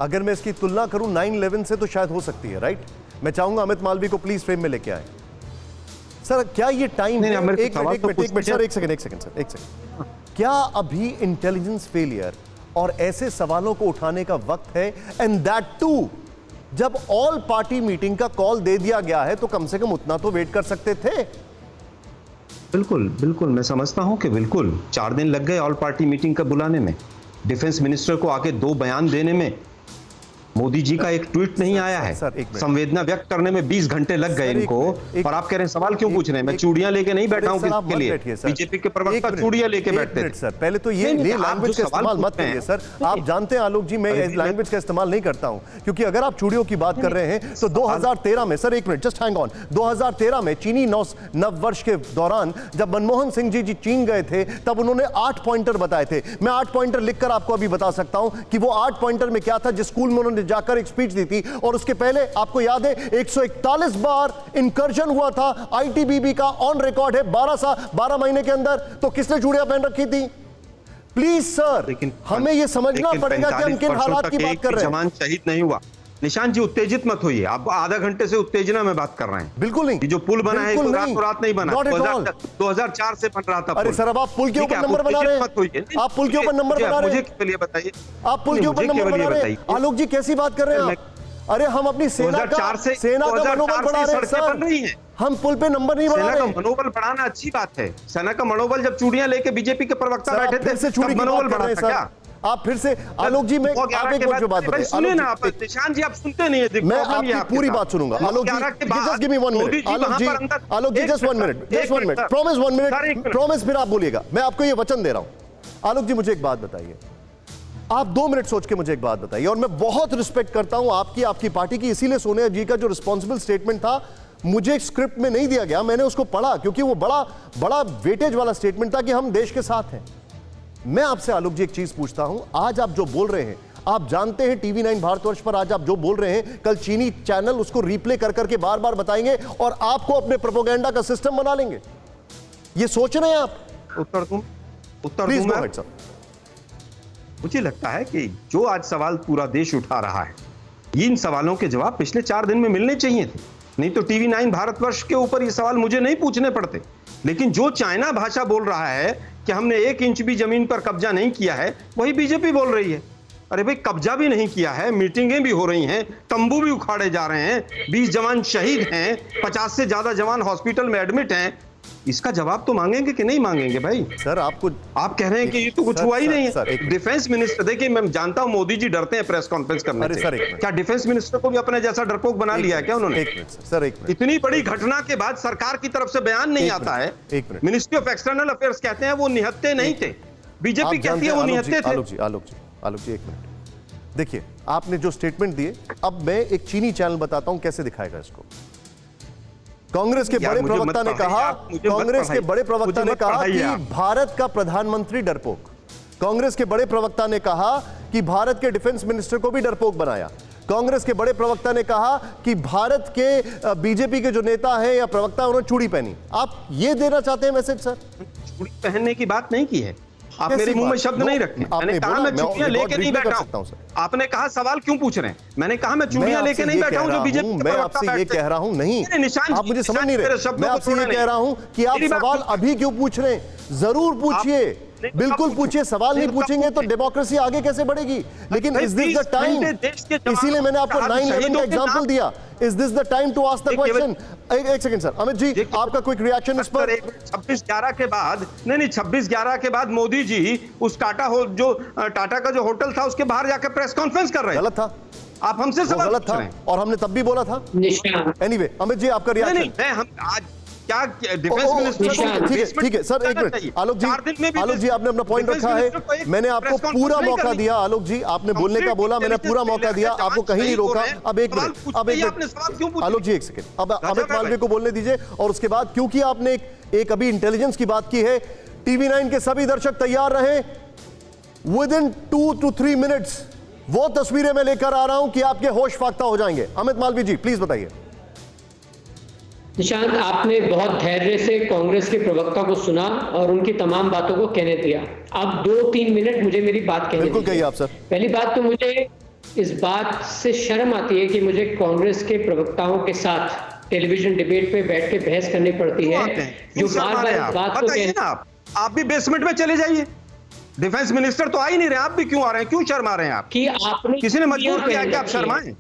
अगर मैं इसकी तुलना करूं 9/11 से तो शायद हो सकती है, राइट? मैं चाहूंगा अमित मालवीय को प्लीज फ्रेम में लेके आए। सर क्या ये टाइम है? एक मिनट सर, एक सेकंड। क्या अभी इंटेलिजेंस फेलियर और ऐसे सवालों को उठाने का वक्त है? एंड दैट टू जब ऑल पार्टी मीटिंग का कॉल दे दिया गया है तो कम से कम उतना तो वेट कर सकते थे। बिल्कुल मैं समझता हूं कि बिल्कुल 4 दिन लग गए ऑल पार्टी मीटिंग का बुलाने में, डिफेंस मिनिस्टर को आके 2 बयान देने में, मोदी जी का एक ट्वीट नहीं आया है, संवेदना व्यक्त करने में 20 घंटे लग गए इनको, और आप कह रहे हैं सवाल क्यों पूछ रहे हैं? मैं चूड़ियां लेके नहीं बैठा हूं किसके लिए, बीजेपी के प्रवक्ता चूड़ियां लेके बैठते थे। सर पहले तो ये लैंग्वेज का इस्तेमाल मत करिए सर। आप जानते हैं आलोक जी मैं लैंग्वेज का इस्तेमाल नहीं करता हूं, क्योंकि अगर आप चूड़ियों की बात कर रहे हैं तो 2013 में, सर एक मिनट जस्ट हैंग ऑन, 2013 में चीनी नववर्ष के दौरान जब मनमोहन सिंह जी चीन गए थे तब उन्होंने 8 पॉइंटर बताए थे। मैं 8 पॉइंटर लिखकर आपको अभी बता सकता हूं कि वो 8 पॉइंटर में क्या था, जिस स्कूल में उन्होंने जाकर एक स्पीच दी थी। और उसके पहले आपको याद है 141 बार इंकर्जन हुआ था आईटीबीपी का, ऑन रिकॉर्ड है 12 महीने के अंदर। तो किसने चूड़ियां पहन रखी थी? प्लीज सर हमें यह समझना पड़ेगा कि हम किन हालात की बात कर रहे हैं। जवान शहीद नहीं हुआ। निशांत जी उत्तेजित मत होइए, आप आधा घंटे से उत्तेजना में बात कर रहे हैं। बिल्कुल नहीं, जो पुल बना है रात नहीं बना, 2004 से बन रहा था। अरे सर अब आप पुल के ऊपर नंबर बना रहे हैं, आप पुल के ऊपर नंबर बना रहे हैं, मुझे लिए बताइए, आप पुल के ऊपर नंबर बना रहे हैं। आलोक जी कैसी बात कर रहे हैं आप? अरे हम अपनी सेना का मनोबल बढ़ा रहे हैं सर, हम पुल पे नंबर नहीं बढ़ा रहे। सेना का मनोबल बढ़ाना अच्छी बात है। सेना का मनोबल जब चूड़ियां लेके बीजेपी के प्रवक्ता बैठे थे से चूड़ी मनोबल बढ़ा था क्या? आप फिर से आलोक जी में आप एक जो बात बताइए। सुनिए ना आप, निशांत जी आप सुनते नहीं है, मैं आपकी पूरी बात सुनूंगा। Alok ji just give me 1 minute. Alok ji just 1 minute, promise 1 minute, promise, फिर आप बोलिएगा। मैं आपको ये वचन दे रहा हूं। आलोक जी मुझे एक बात बताइए, आप 2 मिनट सोच के मुझे एक बात बताइए। और मैं बहुत रिस्पेक्ट करता हूं आपकी पार्टी की, इसीलिए सोनिया जी का जो रिस्पॉन्सिबल स्टेटमेंट था मुझे स्क्रिप्ट में नहीं दिया गया, मैंने उसको पढ़ा क्योंकि वो बड़ा वेटेज वाला स्टेटमेंट था कि हम देश के साथ हैं। मैं आपसे आलोक जी एक चीज पूछता हूं, आज आप जो बोल रहे हैं, आप जानते हैं टीवी 9 भारतवर्ष पर आज आप जो बोल रहे हैं, कल चीनी चैनल उसको रिप्ले कर करके बार बार बताएंगे और आपको अपने प्रोपेगेंडा का सिस्टम बना लेंगे। ये सोच रहे हैं आप? उत्तर दूं प्लीज गो अहेड सर। मुझे लगता है कि जो आज सवाल पूरा देश उठा रहा है, इन सवालों के जवाब पिछले 4 दिन में मिलने चाहिए थे, नहीं तो टीवी 9 भारतवर्ष के ऊपर ये सवाल मुझे नहीं पूछने पड़ते। लेकिन जो चाइना भाषा बोल रहा है कि हमने 1 इंच भी जमीन पर कब्जा नहीं किया है, वही बीजेपी बोल रही है। अरे भाई कब्जा भी नहीं किया है, मीटिंगें भी हो रही हैं, तंबू भी उखाड़े जा रहे हैं, 20 जवान शहीद हैं, 50 से ज्यादा जवान हॉस्पिटल में एडमिट हैं। इसका जवाब तो मांगेंगे कि नहीं मांगेंगे भाई? सर आप कह रहे हैं कि ये तो कुछ हुआ ही नहीं है। डिफेंस मिनिस्टर, देखिए मैं जानता हूं मोदी जी डरते हैं प्रेस कॉन्फ्रेंस करने से, क्या डिफेंस मिनिस्टर को भी अपने जैसा डरपोक बना लिया है क्या उन्होंने? इतनी बड़ी घटना के बाद सरकार की तरफ से बयान नहीं आता है, मिनिस्ट्री ऑफ एक्सटर्नल अफेयर्स कहते हैं वो निहत्थे नहीं थे, बीजेपी कहती है वो निहत्थे थे। आलोक जी 1 मिनट देखिए, आपने जो स्टेटमेंट दिए, अब मैं एक चीनी चैनल बताता हूं कैसे दिखाएगा इसको। कांग्रेस के बड़े प्रवक्ता ने कहा, कि भारत का प्रधानमंत्री डरपोक। कांग्रेस के बड़े प्रवक्ता ने कहा कि भारत के डिफेंस मिनिस्टर को भी डरपोक बनाया। कांग्रेस के बड़े प्रवक्ता ने कहा कि भारत के बीजेपी के जो नेता हैं या प्रवक्ता उन्होंने चूड़ी पहनी। आप ये देना चाहते हैं मैसेज सर? चूड़ी पहनने की बात नहीं की है, आप मेरे मुंह में शब्द नहीं रखे। मैंने कहा मैं चूड़ियां लेके नहीं बैठा हूं। आपने कहा सवाल क्यों पूछ रहे हैं, मैंने कहा मैं चूड़ियां लेके नहीं बैठा हूं जो बीजेपी। मैं आपसे ये कह रहा हूं, नहीं आप मुझे समझ नहीं रहे। मैं आपसे ये कह रहा हूं कि आप सवाल अभी क्यों पूछ रहे हैं, जरूर पूछिए। बिल्कुल पूछिए, सवाल नहीं पूछेंगे तो डेमोक्रेसी आगे कैसे बढ़ेगी? लेकिन इज दिस द टाइम? इसीलिए मैंने आपको 9/11 का एग्जांपल दिया। Is this the time to ask the question? एक सेकंड सर, अमित जी आपका क्विक रिएक्शन इस पर। 26/11 के बाद, नहीं 26/11 के बाद मोदी जी उस टाटा का जो होटल था उसके बाहर जाकर प्रेस कॉन्फ्रेंस कर रहे हैं। गलत था, आप हमसे सवाल गलत था और हमने तब भी बोला था। एनीवे अमित जी आपका रिएक्शन। मैं हम आज क्या डिफेंस मिनिस्टर, ठीक है सर, एक मिनट आलोक जी, आलोक जी आपने अपना पॉइंट रखा है, मैंने आपको पूरा मौका दिया। आलोक जी आपने बोलने का बोला, मैंने पूरा मौका दिया, आपको कहीं नहीं रोका। अब एक मिनट, आलोक जी एक सेकंड, अब अमित मालवीय को बोलने दीजिए। और उसके बाद क्योंकि आपने एक अभी इंटेलिजेंस की बात की है, टीवी9 के सभी दर्शक तैयार रहे। विद इन 2 to 3 मिनट्स वो तस्वीरें मैं लेकर आ रहा हूं कि आपके होश फाख्ता हो जाएंगे। अमित मालवीय जी प्लीज बताइए। निशांत, आपने बहुत धैर्य से कांग्रेस के प्रवक्ता को सुना और उनकी तमाम बातों को कहने दिया। अब 2-3 मिनट मुझे मेरी बात कहने बिल्कुल दीजिए। कहिए आप सर। पहली बात तो मुझे इस बात से शर्म आती है कि मुझे कांग्रेस के प्रवक्ताओं के साथ टेलीविजन डिबेट पे बैठ के बहस करनी पड़ती है, जो बार बार इस बात को कहते हैं। आप भी बेसमेंट में चले जाइए, डिफेंस मिनिस्टर तो आ ही नहीं रहे, आप भी क्यों आ रहे हैं? क्यों शर्मा रहे हैं आप? कि आपने किसी ने मजबूर किया कि आप शर्माएं?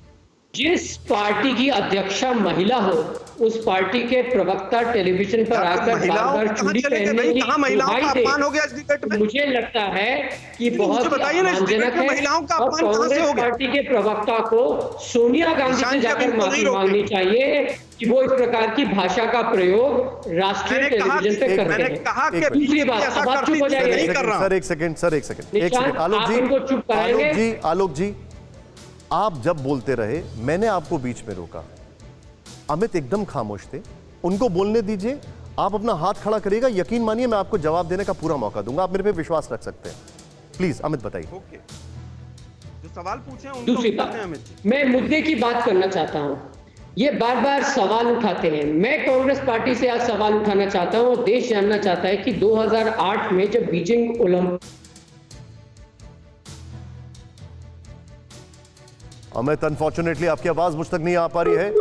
जिस पार्टी की अध्यक्षा महिला हो, उस पार्टी के प्रवक्ता टेलीविजन पर आकर बार-बार चूड़ी पहनने की महिलाओं का अपमान हो गया इस डिबेट में। मुझे लगता है कि बहुत बताइए ना, इस डिबेट में महिलाओं का अपमान कहां से हो गया? पार्टी के प्रवक्ता को सोनिया गांधी से जाकर माफी मांगनी चाहिए कि वो इस प्रकार की भाषा का प्रयोग राष्ट्रीय टेलीविजन पे कर रहे हैं। दूसरी बात, अब आप चुप हो जाइए सर, एक सेकंड आलोक जी, इनको चुप कराएंगे। आलोक जी आप जब बोलते रहे मैंने आपको बीच में रोका। अमित एकदम खामोश थे, उनको बोलने दीजिए। आप अपना हाथ खड़ा करिएगा, यकीन मानिए मैं आपको जवाब देने का पूरा मौका दूंगा। आप मेरे पे विश्वास रख सकते हैं। प्लीज अमित बताइए। जो सवाल पूछे हैं दूसरी बात, मैं मुद्दे की बात करना चाहता हूं। ये बार बार सवाल उठाते हैं। मैं कांग्रेस पार्टी से आज सवाल उठाना चाहता हूं और देश जानना चाहता है कि 2008 में जब बीजिंग ओलंपिक। अमित अनफॉर्चुनेटली आपकी आवाज मुझ तक नहीं आ पा रही है।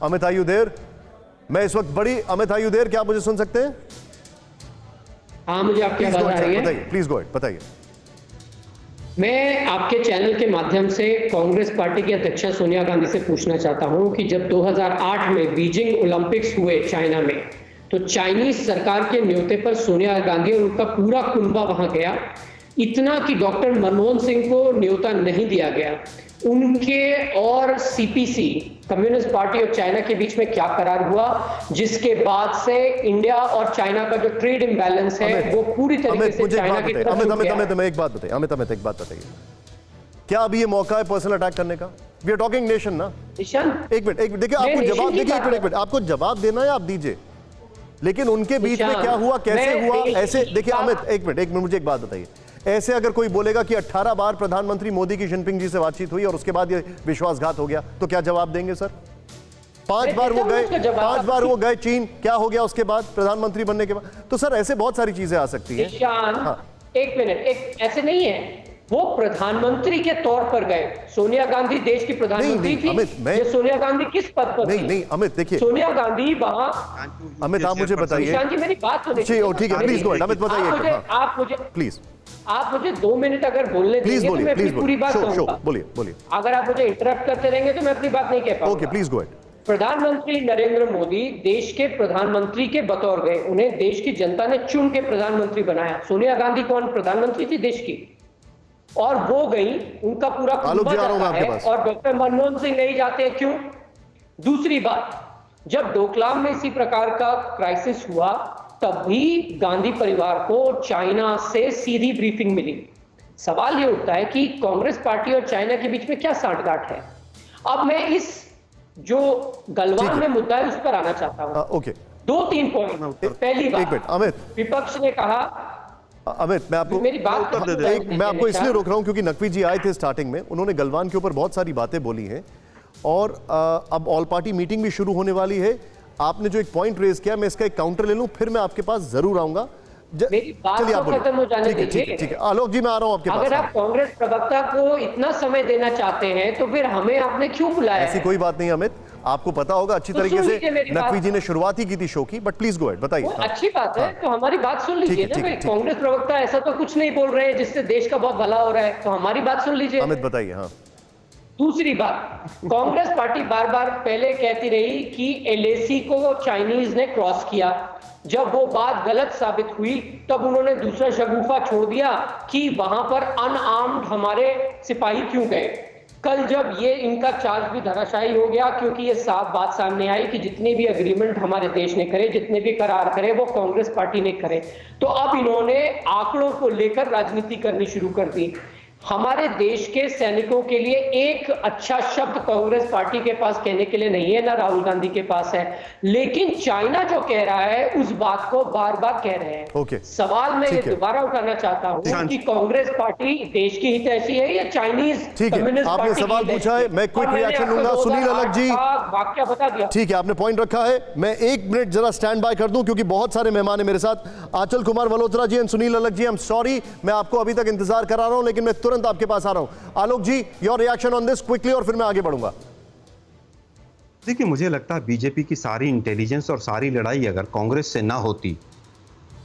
Amit are you there? मैं इस वक्त अमित आर यू देयर? क्या आप मुझे सुन सकते हैं? हाँ, मुझे आपकी आवाज आ रही है। बताइए, प्लीज गो अहेड, बताइए। मैं आपके चैनल के माध्यम से कांग्रेस पार्टी की अध्यक्षा सोनिया गांधी से पूछना चाहता हूं कि जब 2008 में बीजिंग ओलंपिक्स हुए चाइना में, तो चाइनीज सरकार के न्योते पर सोनिया गांधी और उनका पूरा कुनबा वहां गया। इतना कि डॉक्टर मनमोहन सिंह को न्योता नहीं दिया गया। उनके और CPC, communist party of China के बीच में क्या करार हुआ, जिसके बाद से इंडिया और चाइना का जो ट्रेड इंबैलेंस है वो पूरी तरीके से चाइना की तरफ अमित एक बात बताइए, क्या अभी ये मौका है पर्सनल अटैक करने का? वी आर टॉकिंग नेशन ना। एक मिनट देखिए, आपको जवाब देखिए, एक मिनट आपको जवाब देना है, आप दीजिए। लेकिन उनके बीच में क्या हुआ, कैसे हुआ? ऐसे देखिए अमित, एक मिनट मुझे एक बात बताइए। ऐसे अगर कोई बोलेगा कि 18 बार प्रधानमंत्री मोदी की जिनपिंग जी से बातचीत हुई और उसके बाद ये विश्वासघात हो गया, तो क्या जवाब देंगे सर? 5 बार वो गए चीन, क्या हो गया उसके बाद प्रधानमंत्री बनने के बाद? तो सर ऐसे बहुत सारी चीजें आ सकती हैं। हाँ। एक मिनट, ऐसे नहीं है, वो प्रधानमंत्री के तौर पर गए। सोनिया गांधी देश की प्रधानमंत्री थी। ये सोनिया गांधी किस पद पर थी? नहीं अमित देखिए, सोनिया गांधी वहां। अमित आप मुझे बताइए। निशांत जी मेरी बात सुनिए। ठीक है, प्लीज गो अहेड, अमित बताइए। आप मुझे 2 मिनट अगर बोलने देंगे तो मैं अपनी पूरी बात कहूंगा। बोलिए। अगर आप मुझे इंटरप्ट करते रहेंगे तो मैं अपनी बात नहीं कह पाऊंगा। Okay, please go ahead. प्रधानमंत्री नरेंद्र मोदी देश के प्रधानमंत्री के बतौर गए। उन्हें देश की जनता ने चुन के प्रधानमंत्री बनाया। सोनिया गांधी कौन प्रधानमंत्री थी देश की, और वो गई, उनका पूरा कुनबा जाता है और डॉक्टर मनमोहन सिंह नहीं जाते, क्यों? दूसरी बात, जब डोकलाम में इसी प्रकार का क्राइसिस हुआ तब भी गांधी परिवार को चाइना से सीधी ब्रीफिंग मिली। सवाल ये उठता है कि कांग्रेस पार्टी और चाइना के बीच में क्या सांठगांठ है। अब मैं इस जो गलवान में मुद्दा है उस पर आना चाहता हूं। Okay, 2-3 point. पहली बात, अमित, विपक्ष ने कहा। अमित मैं आपको मेरी बात मैं आपको इसलिए रोक रहा हूं क्योंकि नकवी जी आए थे स्टार्टिंग में, उन्होंने गलवान के ऊपर बहुत सारी बातें बोली हैं और अब ऑल पार्टी मीटिंग भी शुरू होने वाली है। आपने जो एक पॉइंट रेज किया, मैं इसका एक काउंटर ले लूं, फिर मैं आपके पास जरूर आऊंगा। मेरी बात तो खत्म हो जाने दीजिए। ठीक है आलोक जी, मैं आ रहा हूं आपके पास। अगर आप कांग्रेस प्रवक्ता को इतना समय देना चाहते हैं तो फिर हमें आपने क्यों बुलाया? ऐसी कोई बात नहीं अमित, आपको पता होगा अच्छी तो तरीके सुन से लीजिए मेरी बात। नकवी जी ने शुरुआत ही की थी शो की, बट प्लीज गो अहेड, बताइए। वो हाँ। अच्छी बात है, तो हमारी बात सुन ठीक लीजिए है, ना ठीक है, भाई। ठीक है। कांग्रेस प्रवक्ता ऐसा तो कुछ नहीं बोल रहे हैं जिससे देश का बहुत भला हो रहा है, तो हमारी बात सुन लीजिए। अमित बताइए। हाँ, दूसरी बात, कांग्रेस पार्टी बार बार पहले कहती रही कि एलएसी को चाइनीज ने क्रॉस किया। जब वो बात गलत साबित हुई तब उन्होंने दूसरा शगुफा छोड़ दिया कि वहां पर अनआर्म्ड हमारे सिपाही क्यों गए। कल जब ये इनका चार्ज भी धराशायी हो गया, क्योंकि ये साफ बात सामने आई कि जितने भी एग्रीमेंट हमारे देश ने करे, जितने भी करार करे, वो कांग्रेस पार्टी ने करे, तो अब इन्होंने आंकड़ों को लेकर राजनीति करनी शुरू कर दी। हमारे देश के सैनिकों के लिए एक अच्छा शब्द कांग्रेस पार्टी के पास कहने के लिए नहीं है, ना राहुल गांधी के पास है, लेकिन चाइना जो कह रहा है उस बात को बार बार कह रहे हैं। ओके। सवाल मैं ये ठीक है। दोबारा उठाना चाहता हूं कि कांग्रेस पार्टी देश की हितैषी है या चाइनीज ठीक है, कम्युनिस्ट आपने पार्टी की सवाल हितैषी पूछा है, है? मैं क्विक और मैंने रिएक्शन आपको लूंगा। सुनील 2008 अलग जी, का वाकया बता दिया। ठीक है, आपने पॉइंट रखा है। मैं 1 मिनट जरा स्टैंड बाय कर दूं क्योंकि बहुत सारे मेहमान हैं मेरे साथ। आंचल कुमार मल्होत्रा जी एंड सुनील अलग जी, आई एम सॉरी, मैं आपको अभी तक इंतजार करा रहा हूं, लेकिन मैं तुरंत आपके पास आ रहा हूं। Alok ji, your reaction on this quickly, और फिर मैं आगे बढ़ूंगा। देखिए, मुझे लगता है बीजेपी की सारी इंटेलिजेंस और सारी लड़ाई अगर कांग्रेस से ना होती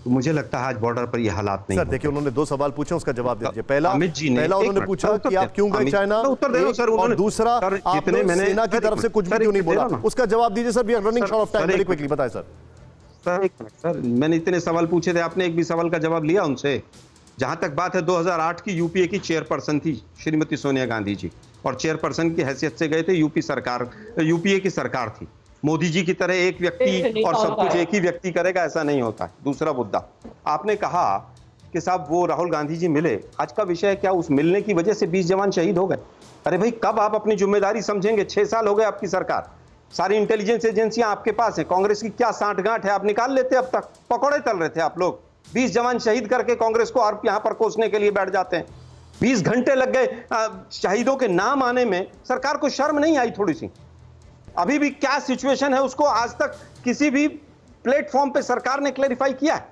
तो मुझे लगता है आज बॉर्डर पर ये हालात नहीं सर होते। देखिए, उन्होंने 2 सवाल पूछे, उसका जवाब दे दीजिए। पहला अमित जी ने उन्होंने पूछा कि आप क्यों गए चाइना, उत्तर दे रहा हूं सर। और दूसरा आपने सेना की तरफ से कुछ भी क्यों नहीं बोला, उसका जवाब दीजिए sir. We are running short of time, very quickly बताएं सर। सर एक मिनट सर, मैंने इतने सवाल पूछे थे, आपने एक भी सवाल का जवाब लिया उनसे? जहां तक बात है 2008 की यूपीए की चेयरपर्सन थी श्रीमती सोनिया गांधी जी, और चेयरपर्सन की हैसियत से गए थे यूपीए की सरकार थी। मोदी जी की तरह एक व्यक्ति और सब कुछ एक ही व्यक्ति करेगा ऐसा नहीं होता है। दूसरा मुद्दा, आपने कहा कि साहब वो राहुल गांधी जी मिले, आज का विषय क्या उस मिलने की वजह से 20 जवान शहीद हो गए? अरे भाई, कब आप अपनी जिम्मेदारी समझेंगे? 6 साल हो गए आपकी सरकार, सारी इंटेलिजेंस एजेंसियां आपके पास हैं, कांग्रेस की क्या सांठगांठ है? आप निकाल लेते, अब तक पकौड़े तल रहे थे आप लोग। 20 जवान शहीद करके कांग्रेस को आप यहां पर कोसने के लिए बैठ जाते हैं। 20 घंटे लग गए शहीदों के नाम आने में, सरकार को शर्म नहीं आई थोड़ी सी? अभी भी क्या सिचुएशन है उसको आज तक किसी भी प्लेटफॉर्म पे सरकार ने क्लेरिफाई किया है?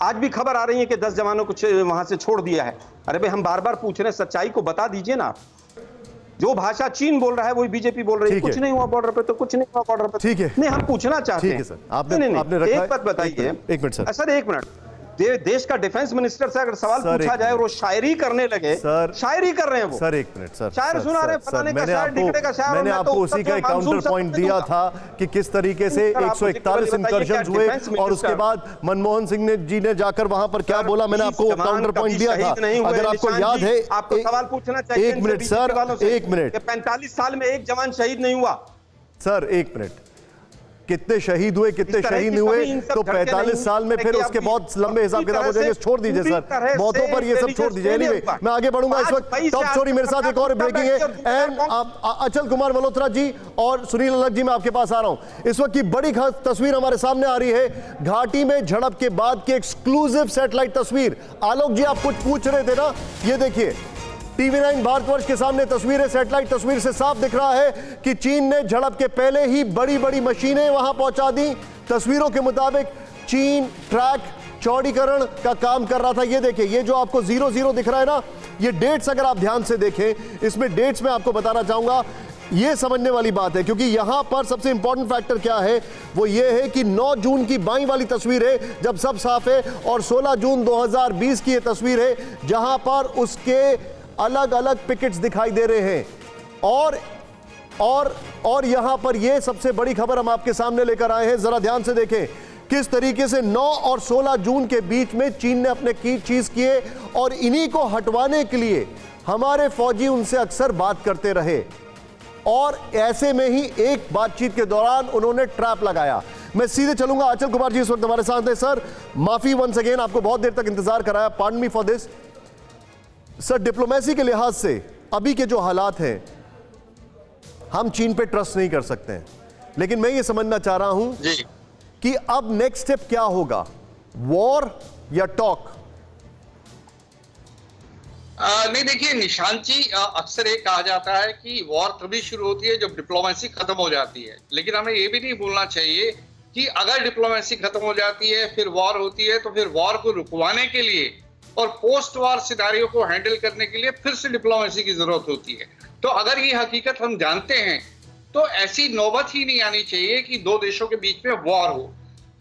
आज भी खबर आ रही है कि 10 जवानों को वहां से छोड़ दिया है। अरे भाई, हम बार बार पूछ रहे हैं, सच्चाई को बता दीजिए ना। जो भाषा चीन बोल रहा है वही बीजेपी बोल रही है। कुछ नहीं हुआ बॉर्डर पे तो कुछ नहीं हुआ बॉर्डर पे। ठीक है, नहीं, हम पूछना चाहते हैं। ठीक है सर, आपने रखा एक बात बताइए। 1 मिनट सर। सर 1 मिनट, देश का डिफेंस मिनिस्टर से अगर सवाल पूछा जाए और वो शायरी करने लगे, सर शायरी कर रहे हैं वो। सर 1 मिनट सर, शायर सुना रहे, फलाने का शायर, ढिकड़े का शायर। मैंने आपको उसी का एक काउंटर पॉइंट दिया था कि किस तरीके से 141 इंकर्शंस हुए और उसके बाद मनमोहन सिंह जी ने जाकर वहां पर क्या बोला, मैंने आपको काउंटर पॉइंट दिया था, अगर आपको याद है। आपको सवाल पूछना चाहिए। 1 मिनट सर, 1 मिनट। 45 साल में एक जवान शहीद नहीं हुआ। सर 1 मिनट, कितने शहीद हुए, कितने शहीद नहीं हुए, तो 45 साल में फिर उसके बहुत लंबे हिसाब किताब हो जाएंगे। छोड़ दीजिए सर, मौतों पर ये सब छोड़ दीजिए। एनीवे, मैं आगे बढ़ूंगा। इस वक्त टॉप स्टोरी मेरे साथ एक और ब्रेकिंग है, एंड अचल कुमार मल्होत्रा जी और सुनील अलग जी, मैं आपके पास आ रहा हूं। इस वक्त की बड़ी तस्वीर हमारे सामने आ रही है, घाटी में झड़प के बाद की एक्सक्लूसिव सैटेलाइट तस्वीर। आलोक जी, आप कुछ पूछ रहे थे ना, ये देखिए TV9 भारतवर्ष के सामने तस्वीर है। सैटेलाइट तस्वीर से साफ दिख रहा है कि चीन ने झड़प के पहले ही बड़ी बड़ी मशीनें वहां पहुंचा दी। तस्वीरों के मुताबिक चीन ट्रैक चौड़ीकरण का काम कर रहा था। ये देखिए, ये जो आपको 00 दिख रहा है ना, ये डेट्स अगर आप ध्यान से देखें, इसमें डेट्स में आपको बताना चाहूंगा, ये समझने वाली बात है, क्योंकि यहां पर सबसे इंपॉर्टेंट फैक्टर क्या है, वो ये है कि 9 जून की बाईं वाली तस्वीर है जब सब साफ है, और 16 जून 2020 की ये तस्वीर है जहां पर उसके अलग अलग पिकेट्स दिखाई दे रहे हैं। और यहां पर ये सबसे बड़ी खबर हम आपके सामने लेकर आए हैं। जरा ध्यान से देखें किस तरीके से 9 और 16 जून के बीच में चीन ने अपने चीज किए, और इन्हीं को हटवाने के लिए हमारे फौजी उनसे अक्सर बात करते रहे, और ऐसे में ही एक बातचीत के दौरान उन्होंने ट्रैप लगाया। मैं सीधे चलूंगा, आंचल कुमार जी इस वक्त हमारे साथ हैं। सर, माफी वंस अगेन, आपको बहुत देर तक इंतजार कराया, pardon me for this. Sir, diplomacy के लिहाज से अभी के जो हालात हैं, हम चीन पे ट्रस्ट नहीं कर सकते हैं, लेकिन मैं ये समझना चाह रहा हूं कि अब नेक्स्ट स्टेप क्या होगा, वॉर या टॉक? नहीं, देखिए निशांत जी, अक्सर ये कहा जाता है कि वॉर तभी शुरू होती है जब डिप्लोमेसी खत्म हो जाती है, लेकिन हमें ये भी नहीं भूलना चाहिए कि अगर डिप्लोमेसी खत्म हो जाती है फिर वॉर होती है, तो फिर वॉर को रुकवाने के लिए और पोस्ट वॉर सिनारियो को हैंडल करने के लिए फिर से डिप्लोमेसी की जरूरत होती है। तो अगर ये हकीकत हम जानते हैं तो ऐसी नौबत ही नहीं आनी चाहिए कि दो देशों के बीच में वॉर हो।